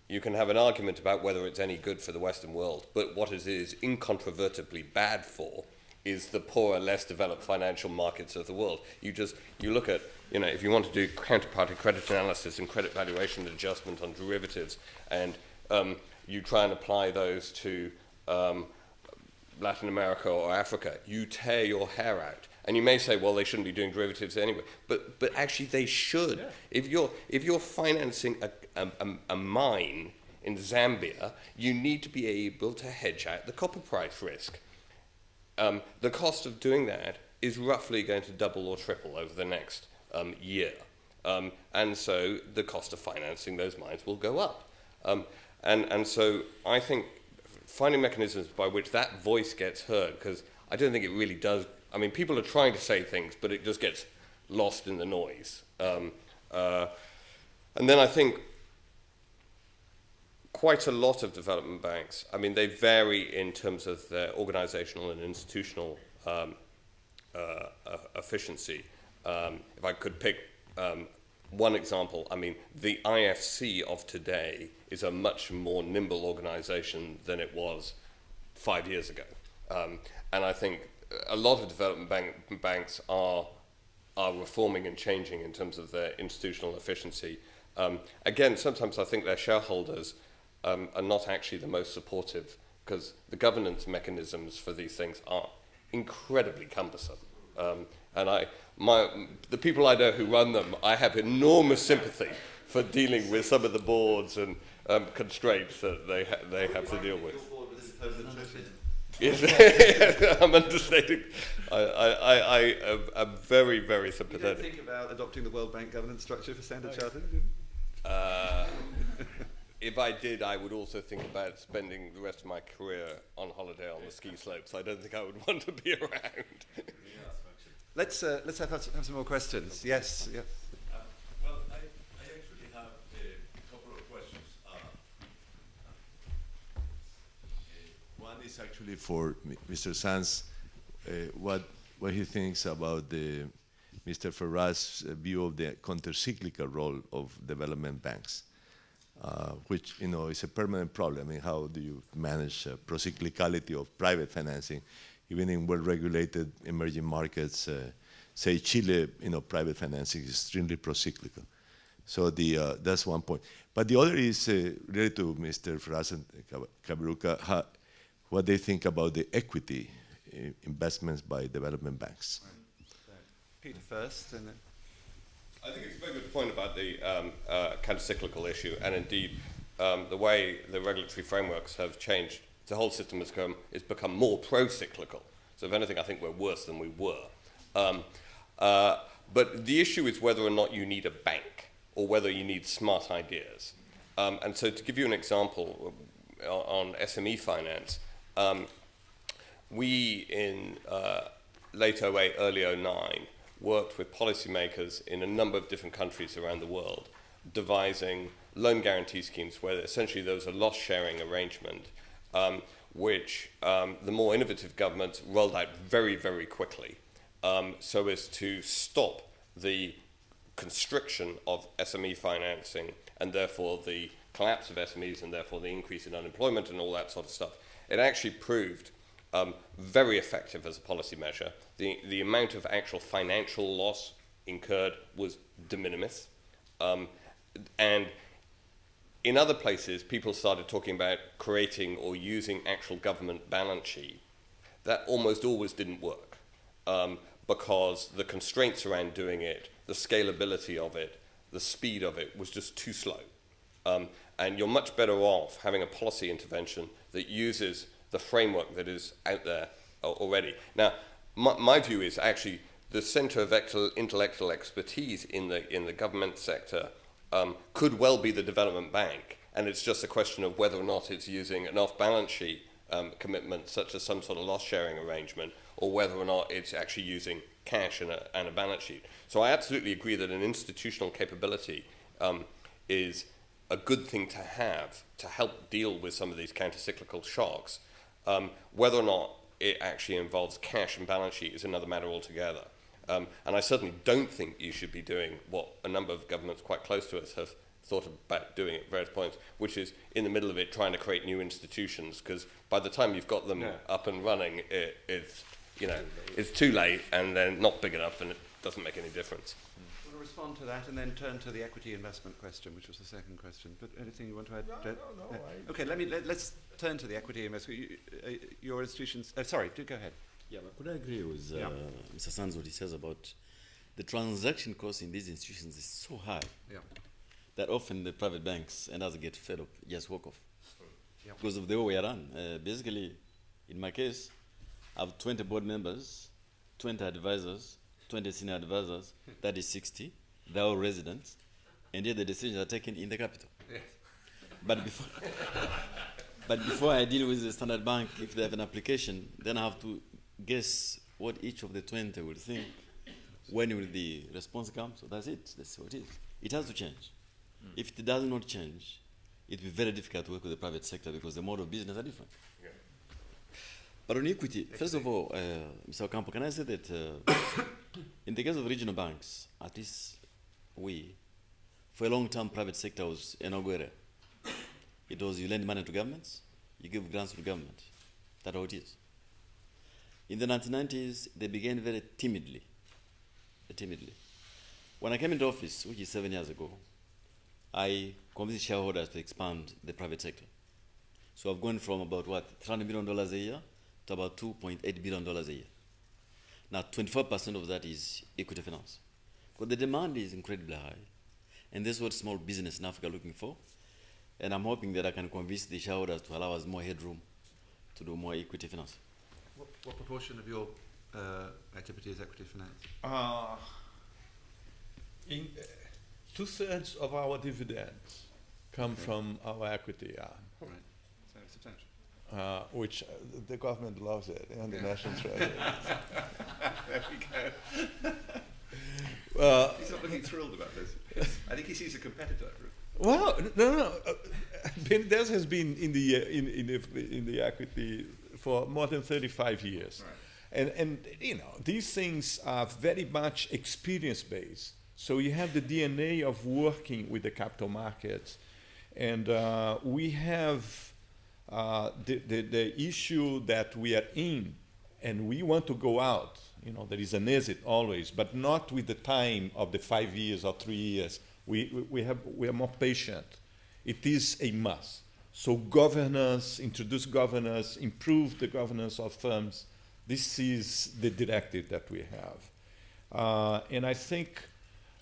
you can have an argument about whether it's any good for the Western world, but what it is incontrovertibly bad for is the poorer, less developed financial markets of the world. You look at, if you want to do counterparty credit analysis and credit valuation adjustment on derivatives, and you try and apply those to Latin America or Africa, you tear your hair out. And you may say, well, they shouldn't be doing derivatives anyway, but actually they should. Yeah. If you're financing a mine in Zambia, you need to be able to hedge out the copper price risk. The cost of doing that is roughly going to double or triple over the next year. And so the cost of financing those mines will go up. And so I think finding mechanisms by which that voice gets heard, because I don't think it really does. I mean, people are trying to say things, but it just gets lost in the noise. And then I think quite a lot of development banks, I mean, they vary in terms of their organizational and institutional efficiency. If I could pick one example, I mean, the IFC of today is a much more nimble organization than it was 5 years ago. And I think a lot of development banks are reforming and changing in terms of their institutional efficiency. Again, sometimes I think their shareholders are not actually the most supportive, because the governance mechanisms for these things are incredibly cumbersome. And the people I know who run them, I have enormous sympathy for dealing with some of the boards and constraints that they have to deal with. Yes, I'm understating. I'm very, very You don't sympathetic. think about adopting the World Bank governance structure for Standard Chartered? If I did, I would also think about spending the rest of my career on holiday on the ski slopes. I don't think I would want to be around. Let's have some more questions. Yes. Yeah. Well, I actually have a couple of questions. One is actually for Mr. Sanz, what he thinks about Mr. Ferraz's view of the counter-cyclical role of development banks, which is a permanent problem. I mean, how do you manage pro-cyclicality of private financing, even in well-regulated emerging markets? Say Chile, private financing is extremely pro-cyclical. So that's one point. But the other is related to Mr. Ferraz and Kaberuka, what they think about the equity investments by development banks. Right. Peter first, and then. I think it's a very good point about the counter-cyclical issue, and indeed the way the regulatory frameworks have changed. The whole system has become more pro-cyclical. So if anything, I think we're worse than we were. But the issue is whether or not you need a bank or whether you need smart ideas. And so to give you an example on SME finance, we in late 08, early 09, worked with policymakers in a number of different countries around the world, devising loan guarantee schemes where essentially there was a loss-sharing arrangement, which the more innovative governments rolled out very, very quickly, so as to stop the constriction of SME financing and therefore the collapse of SMEs and therefore the increase in unemployment and all that sort of stuff. It actually proved very effective as a policy measure. The amount of actual financial loss incurred was de minimis. And in other places, people started talking about creating or using actual government balance sheet. That almost always didn't work because the constraints around doing it, the scalability of it, the speed of it was just too slow. And you're much better off having a policy intervention that uses the framework that is out there already. Now, my view is actually the center of intellectual expertise in the government sector could well be the development bank, and it's just a question of whether or not it's using an off-balance sheet commitment, such as some sort of loss-sharing arrangement, or whether or not it's actually using cash and a balance sheet. So I absolutely agree that an institutional capability is a good thing to have to help deal with some of these counter-cyclical shocks. Whether or not it actually involves cash and balance sheet is another matter altogether. And I certainly don't think you should be doing what a number of governments quite close to us have thought about doing at various points, which is in the middle of it trying to create new institutions, because by the time you've got them up and running, it's too late and they're not big enough and it doesn't make any difference. I want to respond to that and then turn to the equity investment question, which was the second question. But anything you want to add? No. Okay, let's turn to the equity investment. Your institutions. Sorry, do go ahead. Yeah, but could I agree with Mr. Sanz what he says about the transaction cost in these institutions is so high that often the private banks and others get fed up, just walk off. Because of the way we are run. Basically, in my case, I have 20 board members, 20 advisors, 20 senior advisors, that is 60. They're all residents, and yet the decisions are taken in the capital. Yes. But before I deal with the standard bank, if they have an application, then I have to guess what each of the 20 will think. When will the response come? So that's it. That's what it is. It has to change. If it does not change, it will be very difficult to work with the private sector because the mode of business are different. Yeah. But on equity, first of all, Mr. Ocampo, can I say that in the case of regional banks, at least we, for a long time, private sector was inaugurated. It was you lend money to governments, you give grants to government. That's how it is. In the 1990s, they began very timidly. When I came into office, which is 7 years ago, I convinced shareholders to expand the private sector. So I've gone from about, $300 million a year to about $2.8 billion a year. Now, 25% of that is equity finance. Because the demand is incredibly high. And this is what small business in Africa are looking for. And I'm hoping that I can convince the shareholders to allow us more headroom to do more equity finance. What proportion of your activity is equity finance? In 2/3 of our dividends come from our equity arm, Right. So substantial. which the government loves it, and the National Treasury. There we go. He's not looking thrilled about this. I think he sees a competitor. Well, no. Benitez has been in the equity for more than 35 years, Right. and these things are very much experience based. So you have the DNA of working with the capital markets, and we have the issue that we are in, and we want to go out. There is an exit always, but not with the time of the 5 years or 3 years. We are more patient. It is a must. So introduce governance, improve the governance of firms. This is the directive that we have. And I think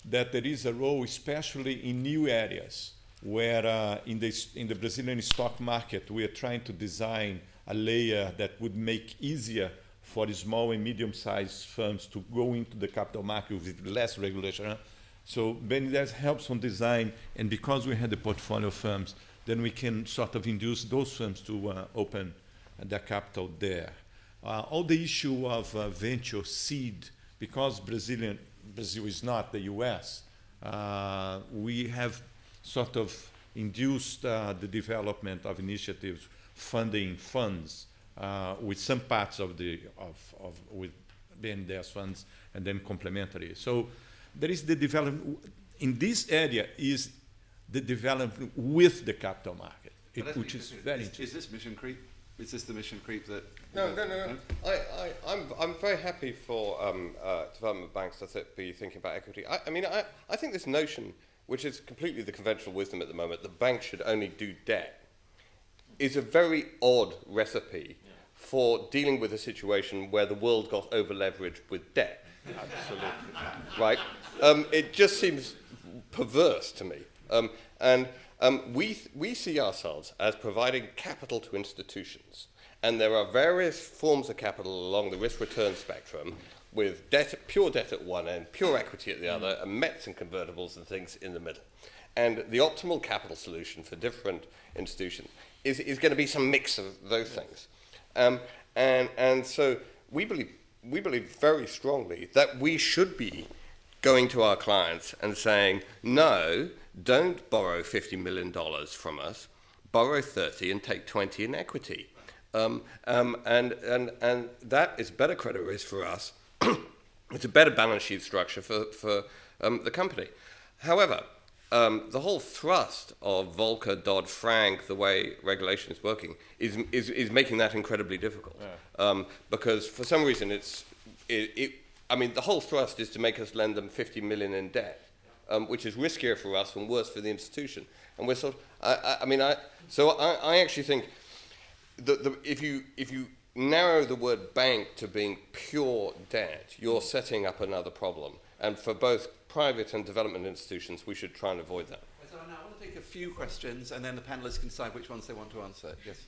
that there is a role, especially in new areas, where in the Brazilian stock market, we are trying to design a layer that would make easier for the small and medium-sized firms to go into the capital market with less regulation. So Benitez helps on design, and because we had the portfolio firms, then we can sort of induce those firms to open their capital there. All the issue of venture seed, because Brazil is not the US, we have sort of induced the development of initiatives, funding funds with some parts of with Benitez funds, and then complementary. So there is the development in this area is the development with the capital market, which is very interesting. Is this mission creep? Is this the mission creep that? No. I'm very happy for development banks to be thinking about equity. I think this notion, which is completely the conventional wisdom at the moment, that banks should only do debt, is a very odd recipe for dealing with a situation where the world got over-leveraged with debt. Absolutely. Right? It just seems perverse to me. We see ourselves as providing capital to institutions. And there are various forms of capital along the risk-return spectrum, with pure debt at one end, pure equity at the other, and METs and convertibles and things in the middle. And the optimal capital solution for different institutions is going to be some mix of those things. And so we believe very strongly that we should be going to our clients and saying, no, don't borrow $50 million from us, borrow 30 and take 20 in equity. And that is better credit risk for us. It's a better balance sheet structure for the company. However, the whole thrust of Volcker, Dodd-Frank, the way regulation is working, is making that incredibly difficult. Yeah. Because for some reason the whole thrust is to make us lend them 50 million in debt, which is riskier for us and worse for the institution. And we're sort of, I actually think that if you narrow the word bank to being pure debt, you're setting up another problem. And for both private and development institutions, we should try and avoid that. So now I want to take a few questions, and then the panelists can decide which ones they want to answer. Yes.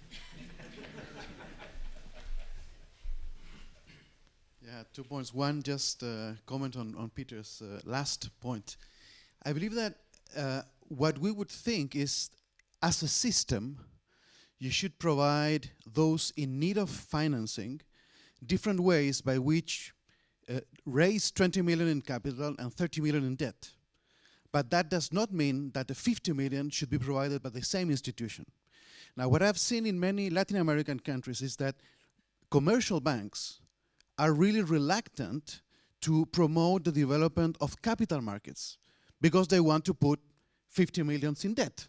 Yeah, 2 points. One, just comment on Peter's last point. I believe that what we would think is, as a system, you should provide those in need of financing different ways by which raise 20 million in capital and 30 million in debt. But that does not mean that the 50 million should be provided by the same institution. Now, what I've seen in many Latin American countries is that commercial banks are really reluctant to promote the development of capital markets because they want to put 50 million in debt.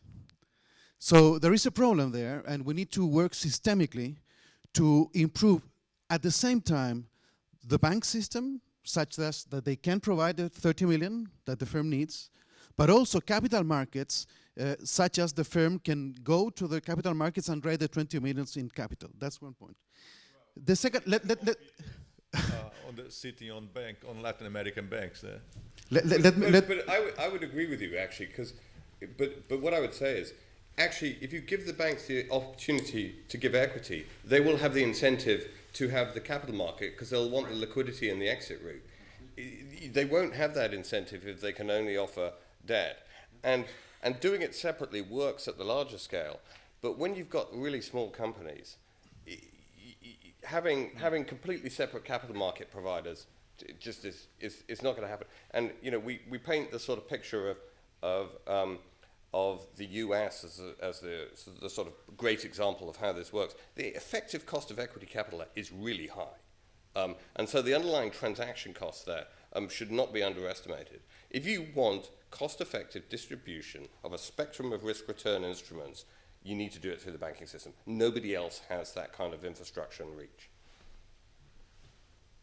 So there is a problem there, and we need to work systemically to improve at the same time the bank system, such that they can provide the 30 million that the firm needs, but also capital markets, such as the firm can go to the capital markets and raise the 20 million in capital. That's one point. The second, on the sitting on Latin American banks. But I would agree with you actually, but what I would say is, actually, if you give the banks the opportunity to give equity, they will have the incentive to have the capital market because they'll want the liquidity and the exit route. They won't have that incentive if they can only offer debt. And doing it separately works at the larger scale. But when you've got really small companies, having completely separate capital market providers just is not going to happen. And we paint the sort of picture of the US as the sort of great example of how this works. The effective cost of equity capital is really high. And so the underlying transaction costs there should not be underestimated. If you want cost-effective distribution of a spectrum of risk-return instruments, you need to do it through the banking system. Nobody else has that kind of infrastructure and reach.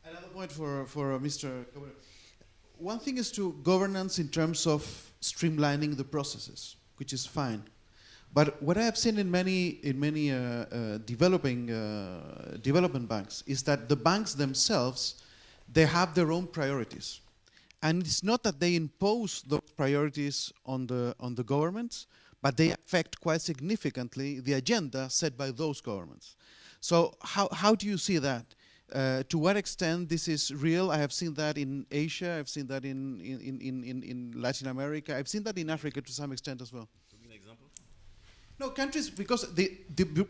Another point for Mr. Kaberuka. One thing is to governance in terms of streamlining the processes, which is fine. But what I have seen in many development banks is that the banks themselves, they have their own priorities. And it's not that they impose those priorities on the governments, but they affect quite significantly the agenda set by those governments. So how do you see that? To what extent this is real? I have seen that in Asia, I've seen that in Latin America, I've seen that in Africa to some extent as well. Give me an example. No, countries, because the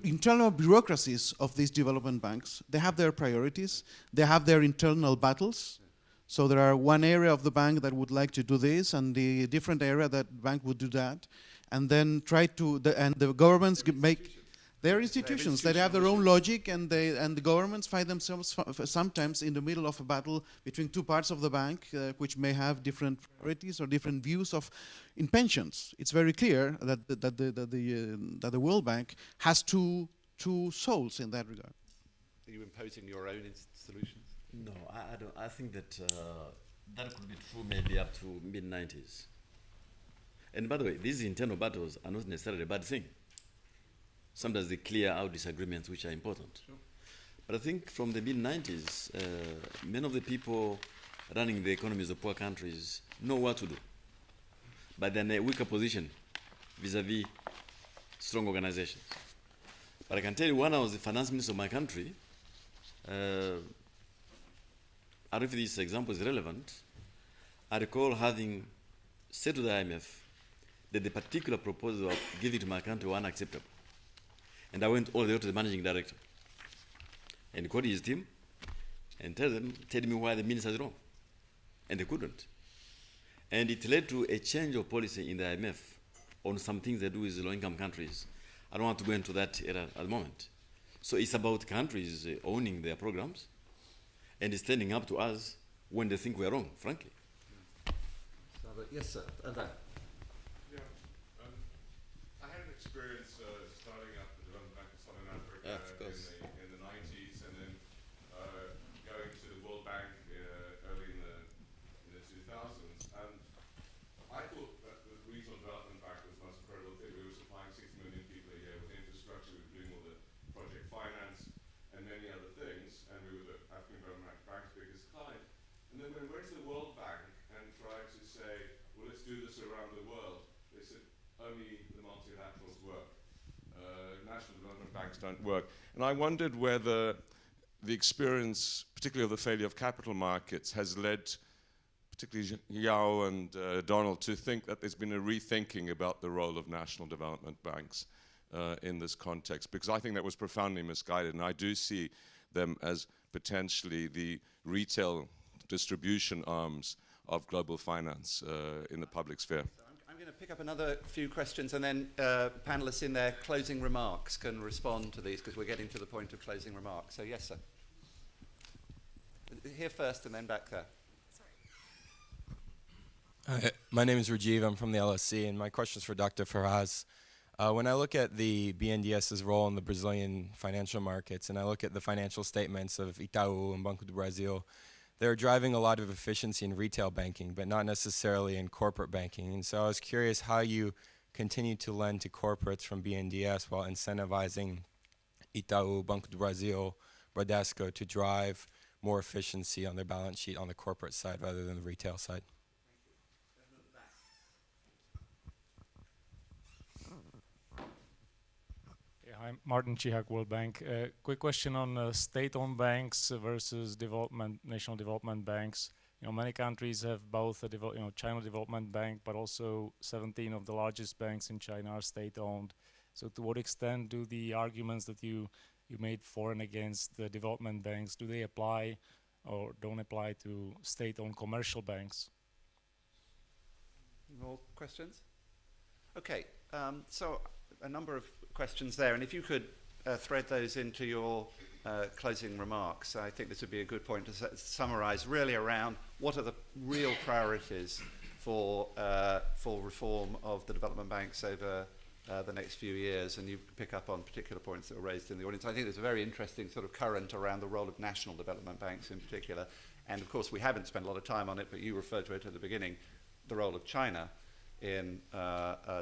internal bureaucracies of these development banks, they have their priorities, they have their internal battles. So there are one area of the bank that would like to do this, and the different area that bank would do that, and then try to, and the governments make their institutions that have their own logic, and the governments find themselves sometimes in the middle of a battle between two parts of the bank, which may have different priorities or different views of. In pensions, it's very clear that the World Bank has two souls in that regard. Are you imposing your own solutions? No, I don't. I think that that could be true maybe up to mid-90s. And by the way, these internal battles are not necessarily a bad thing. Sometimes they clear out disagreements which are important. Sure. But I think from the mid-90s, many of the people running the economies of poor countries know what to do. But they're in a weaker position vis-a-vis strong organizations. But I can tell you, when I was the finance minister of my country, I don't know if this example is relevant. I recall having said to the IMF that the particular proposal of giving to my country were unacceptable. And I went all the way to the managing director and called his team and tell me why the minister is wrong. And they couldn't. And it led to a change of policy in the IMF on some things they do with low-income countries. I don't want to go into that era at the moment. So it's about countries owning their programs and standing up to us when they think we're wrong, frankly. Yes, sir. And that. Yeah. I had an experience starting up the Development Bank of Southern Africa in the 90s, and then going to the World Bank early in the 2000s. And I thought that the Regional Development Bank was the most incredible thing. We were supplying 60 million people a year with infrastructure, we were doing all the project finance and many other things, and we were the African Development Bank's biggest client. And then when we went to the World Bank and tried to say, well, let's do this around the world, they said, only the multilaterals work. National development banks don't work. And I wondered whether the experience, particularly of the failure of capital markets, has led particularly Joao and Donald to think that there's been a rethinking about the role of national development banks in this context, because I think that was profoundly misguided, and I do see them as potentially the retail distribution arms of global finance in the public sphere. I'm going to pick up another few questions, and then panelists in their closing remarks can respond to these, because we're getting to the point of closing remarks. So yes, sir. Here first and then back there. My name is Rajiv. I'm from the LSE, and my question is for Dr. Ferraz. When I look at the BNDES's role in the Brazilian financial markets, and I look at the financial statements of Itaú and Banco do Brasil, they're driving a lot of efficiency in retail banking, but not necessarily in corporate banking. And so I was curious how you continue to lend to corporates from BNDES while incentivizing Itaú, Banco do Brasil, Bradesco to drive more efficiency on their balance sheet on the corporate side rather than the retail side. I'm Martin Chihak, World Bank. Quick question on state-owned banks versus national development banks. Many countries have both a China Development Bank, but also 17 of the largest banks in China are state-owned. So to what extent do the arguments that you made for and against the development banks, do they apply or don't apply to state-owned commercial banks? More questions? Okay, so a number of questions there, and if you could thread those into your closing remarks, I think this would be a good point to summarize really around what are the real priorities for reform of the development banks over the next few years, and you pick up on particular points that were raised in the audience. I think there's a very interesting sort of current around the role of national development banks in particular, and of course we haven't spent a lot of time on it, but you referred to it at the beginning, the role of China in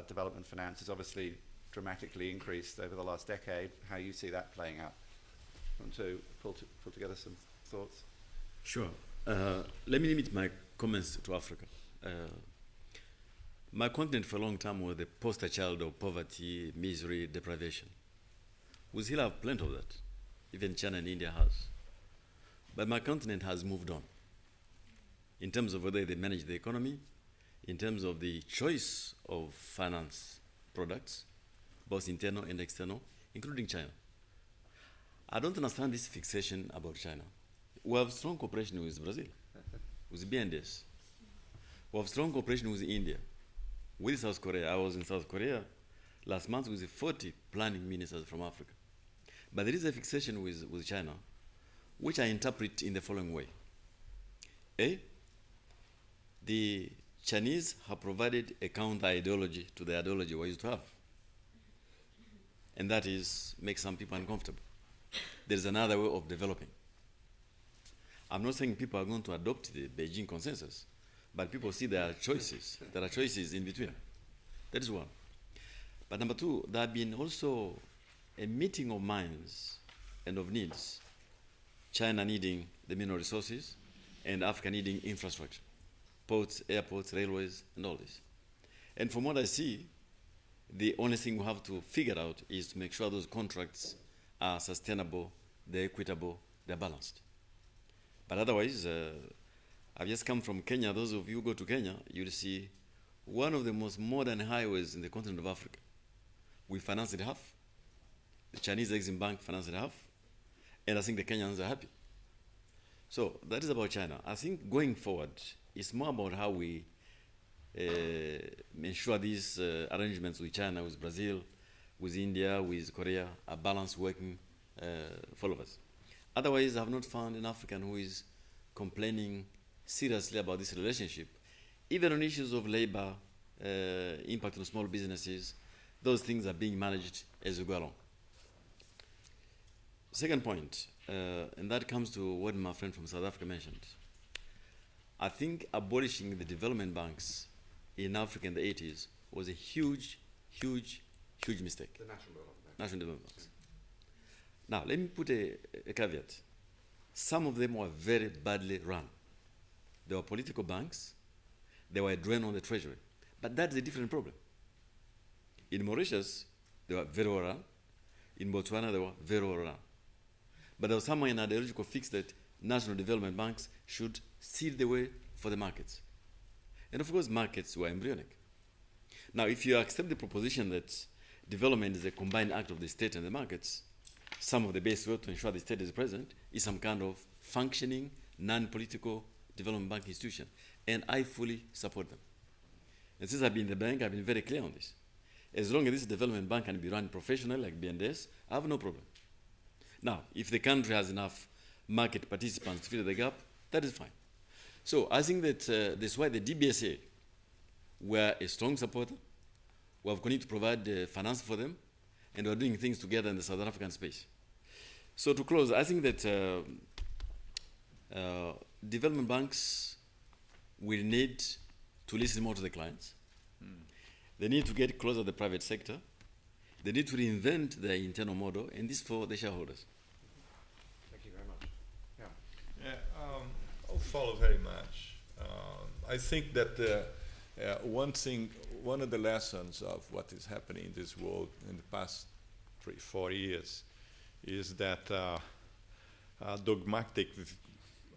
development finance is obviously dramatically increased over the last decade. How you see that playing out? Want to pull together some thoughts? Sure. Let me limit my comments to Africa. My continent for a long time was the poster child of poverty, misery, deprivation. We still have plenty of that. Even China and India has. But my continent has moved on in terms of whether they manage the economy, in terms of the choice of finance products, both internal and external, including China. I don't understand this fixation about China. We have strong cooperation with Brazil, with BNDES. We have strong cooperation with India, with South Korea. I was in South Korea last month with 40 planning ministers from Africa. But there is a fixation with China, which I interpret in the following way. A, the Chinese have provided a counter ideology to the ideology we used to have. And that is make some people uncomfortable. There's another way of developing. I'm not saying people are going to adopt the Beijing consensus, but people see there are choices. There are choices in between. That is one. But number two, there have been also a meeting of minds and of needs. China needing the mineral resources, and Africa needing infrastructure. Ports, airports, railways, and all this. And from what I see, the only thing we have to figure out is to make sure those contracts are sustainable, they're equitable, they're balanced. But otherwise, I've just come from Kenya. Those of you who go to Kenya, you'll see one of the most modern highways in the continent of Africa. We financed it half. The Chinese Exim Bank financed it half. And I think the Kenyans are happy. So that is about China. I think going forward, it's more about how we ensure these arrangements with China, with Brazil, with India, with Korea are balanced, working for all of us. Otherwise, I have not found an African who is complaining seriously about this relationship. Even on issues of labor, impact on small businesses, those things are being managed as we go along. Second point, and that comes to what my friend from South Africa mentioned. I think abolishing the development banks in Africa in the 80s was a huge, huge, huge mistake. The National Development Bank. National Development Banks. Now, let me put a caveat. Some of them were very badly run. They were political banks. They were a drain on the treasury. But that's a different problem. In Mauritius, they were very well run. In Botswana, they were very well run. But there was somewhere an ideological fix that national development banks should seal the way for the markets. And of course, markets were embryonic. Now, if you accept the proposition that development is a combined act of the state and the markets, some of the best way to ensure the state is present is some kind of functioning, non-political development bank institution, and I fully support them. And since I've been in the bank, I've been very clear on this. As long as this development bank can be run professionally like BNDES, I have no problem. Now, if the country has enough market participants to fill the gap, that is fine. So I think that that's why the DBSA were a strong supporter. We have continued to provide finance for them, and we're doing things together in the Southern African space. So to close, I think that development banks will need to listen more to the clients. They need to get closer to the private sector. They need to reinvent their internal model, and this for the shareholders. Thank you very much. Yeah. Yeah, I'll follow very much. I think that one of the lessons of what is happening in this world in the past 3-4 years is that dogmatic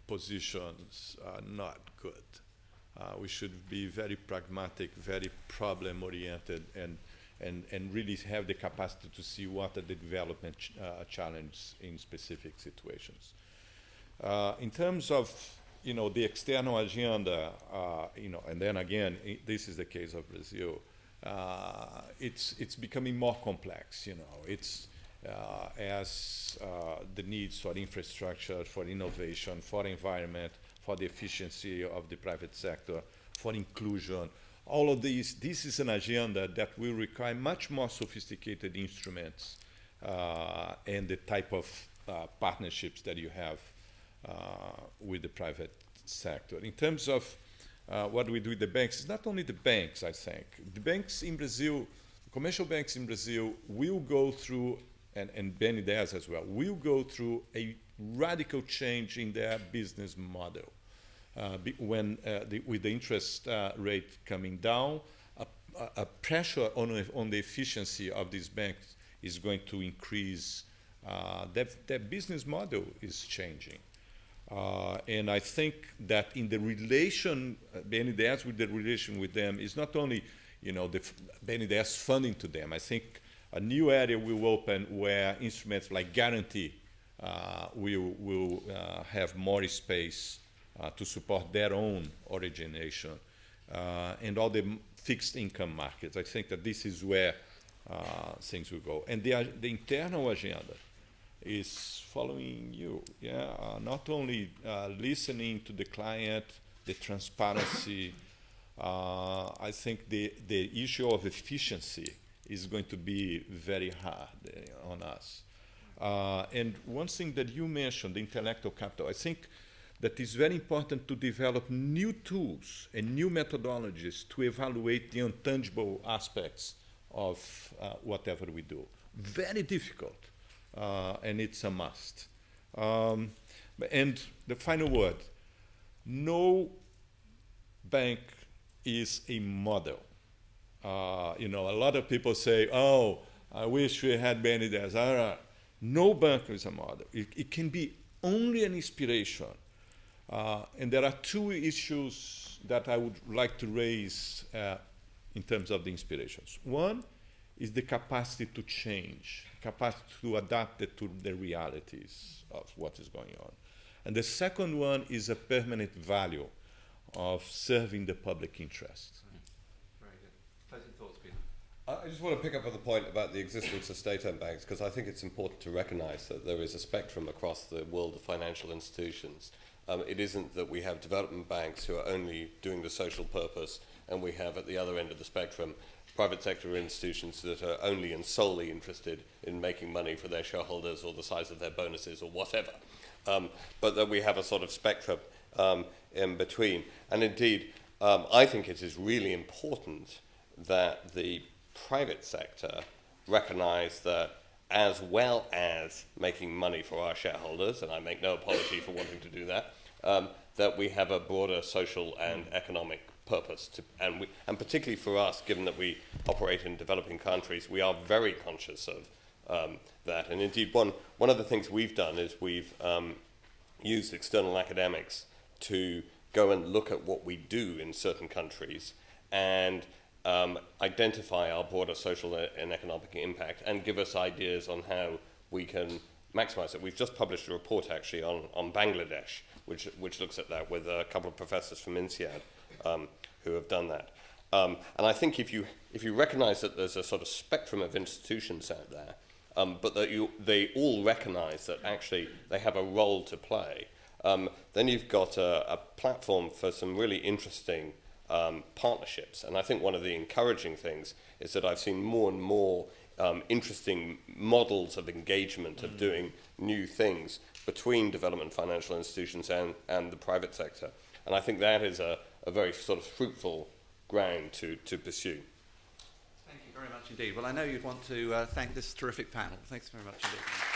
positions are not good. We should be very pragmatic, very problem-oriented, and really have the capacity to see what are the development challenges in specific situations. In terms of the external agenda, and then again, this is the case of Brazil. It's becoming more complex. It's as the needs for infrastructure, for innovation, for environment, for the efficiency of the private sector, for inclusion. All of these, this is an agenda that will require much more sophisticated instruments and the type of partnerships that you have with the private sector. In terms of what we do with the banks, it's not only the banks, I think. The banks in Brazil, commercial banks in Brazil will go through, and BNDES as well, will go through a radical change in their business model. With the interest rate coming down, a pressure on the efficiency of these banks is going to increase. Their business model is changing. And I think that in the relation, BNDES with the relation with them is not only, the BNDES funding to them. I think a new area will open where instruments like guarantee will have more space to support their own origination and all the fixed income markets. I think that this is where things will go. And the internal agenda is following you, not only listening to the client, the transparency. I think the issue of efficiency is going to be very hard on us. And one thing that you mentioned, the intellectual capital, I think that it's very important to develop new tools and new methodologies to evaluate the intangible aspects of whatever we do. Very difficult, and it's a must. And the final word, no bank is a model. A lot of people say, oh, I wish we had BNDES. No bank is a model. It can be only an inspiration. And there are two issues that I would like to raise in terms of the inspirations. One is the capacity to change, capacity to adapt it to the realities of what is going on. And the second one is a permanent value of serving the public interest. Very good. Closing thoughts, Peter. I just want to pick up on the point about the existence of state-owned banks, because I think it's important to recognize that there is a spectrum across the world of financial institutions. It isn't that we have development banks who are only doing the social purpose, and we have at the other end of the spectrum private sector institutions that are only and solely interested in making money for their shareholders or the size of their bonuses or whatever. But that we have a sort of spectrum in between. And indeed, I think it is really important that the private sector recognize that as well as making money for our shareholders, and I make no apology for wanting to do that, that we have a broader social and economic purpose. And particularly for us, given that we operate in developing countries, we are very conscious of that. And indeed, one of the things we've done is we've used external academics to go and look at what we do in certain countries and identify our broader social and economic impact and give us ideas on how we can maximize it. We've just published a report actually on Bangladesh, which looks at that with a couple of professors from INSEAD who have done that. And I think if you recognise that there's a sort of spectrum of institutions out there, but that they all recognise that actually they have a role to play, then you've got a platform for some really interesting partnerships. And I think one of the encouraging things is that I've seen more and more interesting models of engagement, of doing new things between development financial institutions and the private sector. And I think that is a very sort of fruitful ground to pursue. Thank you very much indeed. Well, I know you'd want to thank this terrific panel. Thanks very much indeed.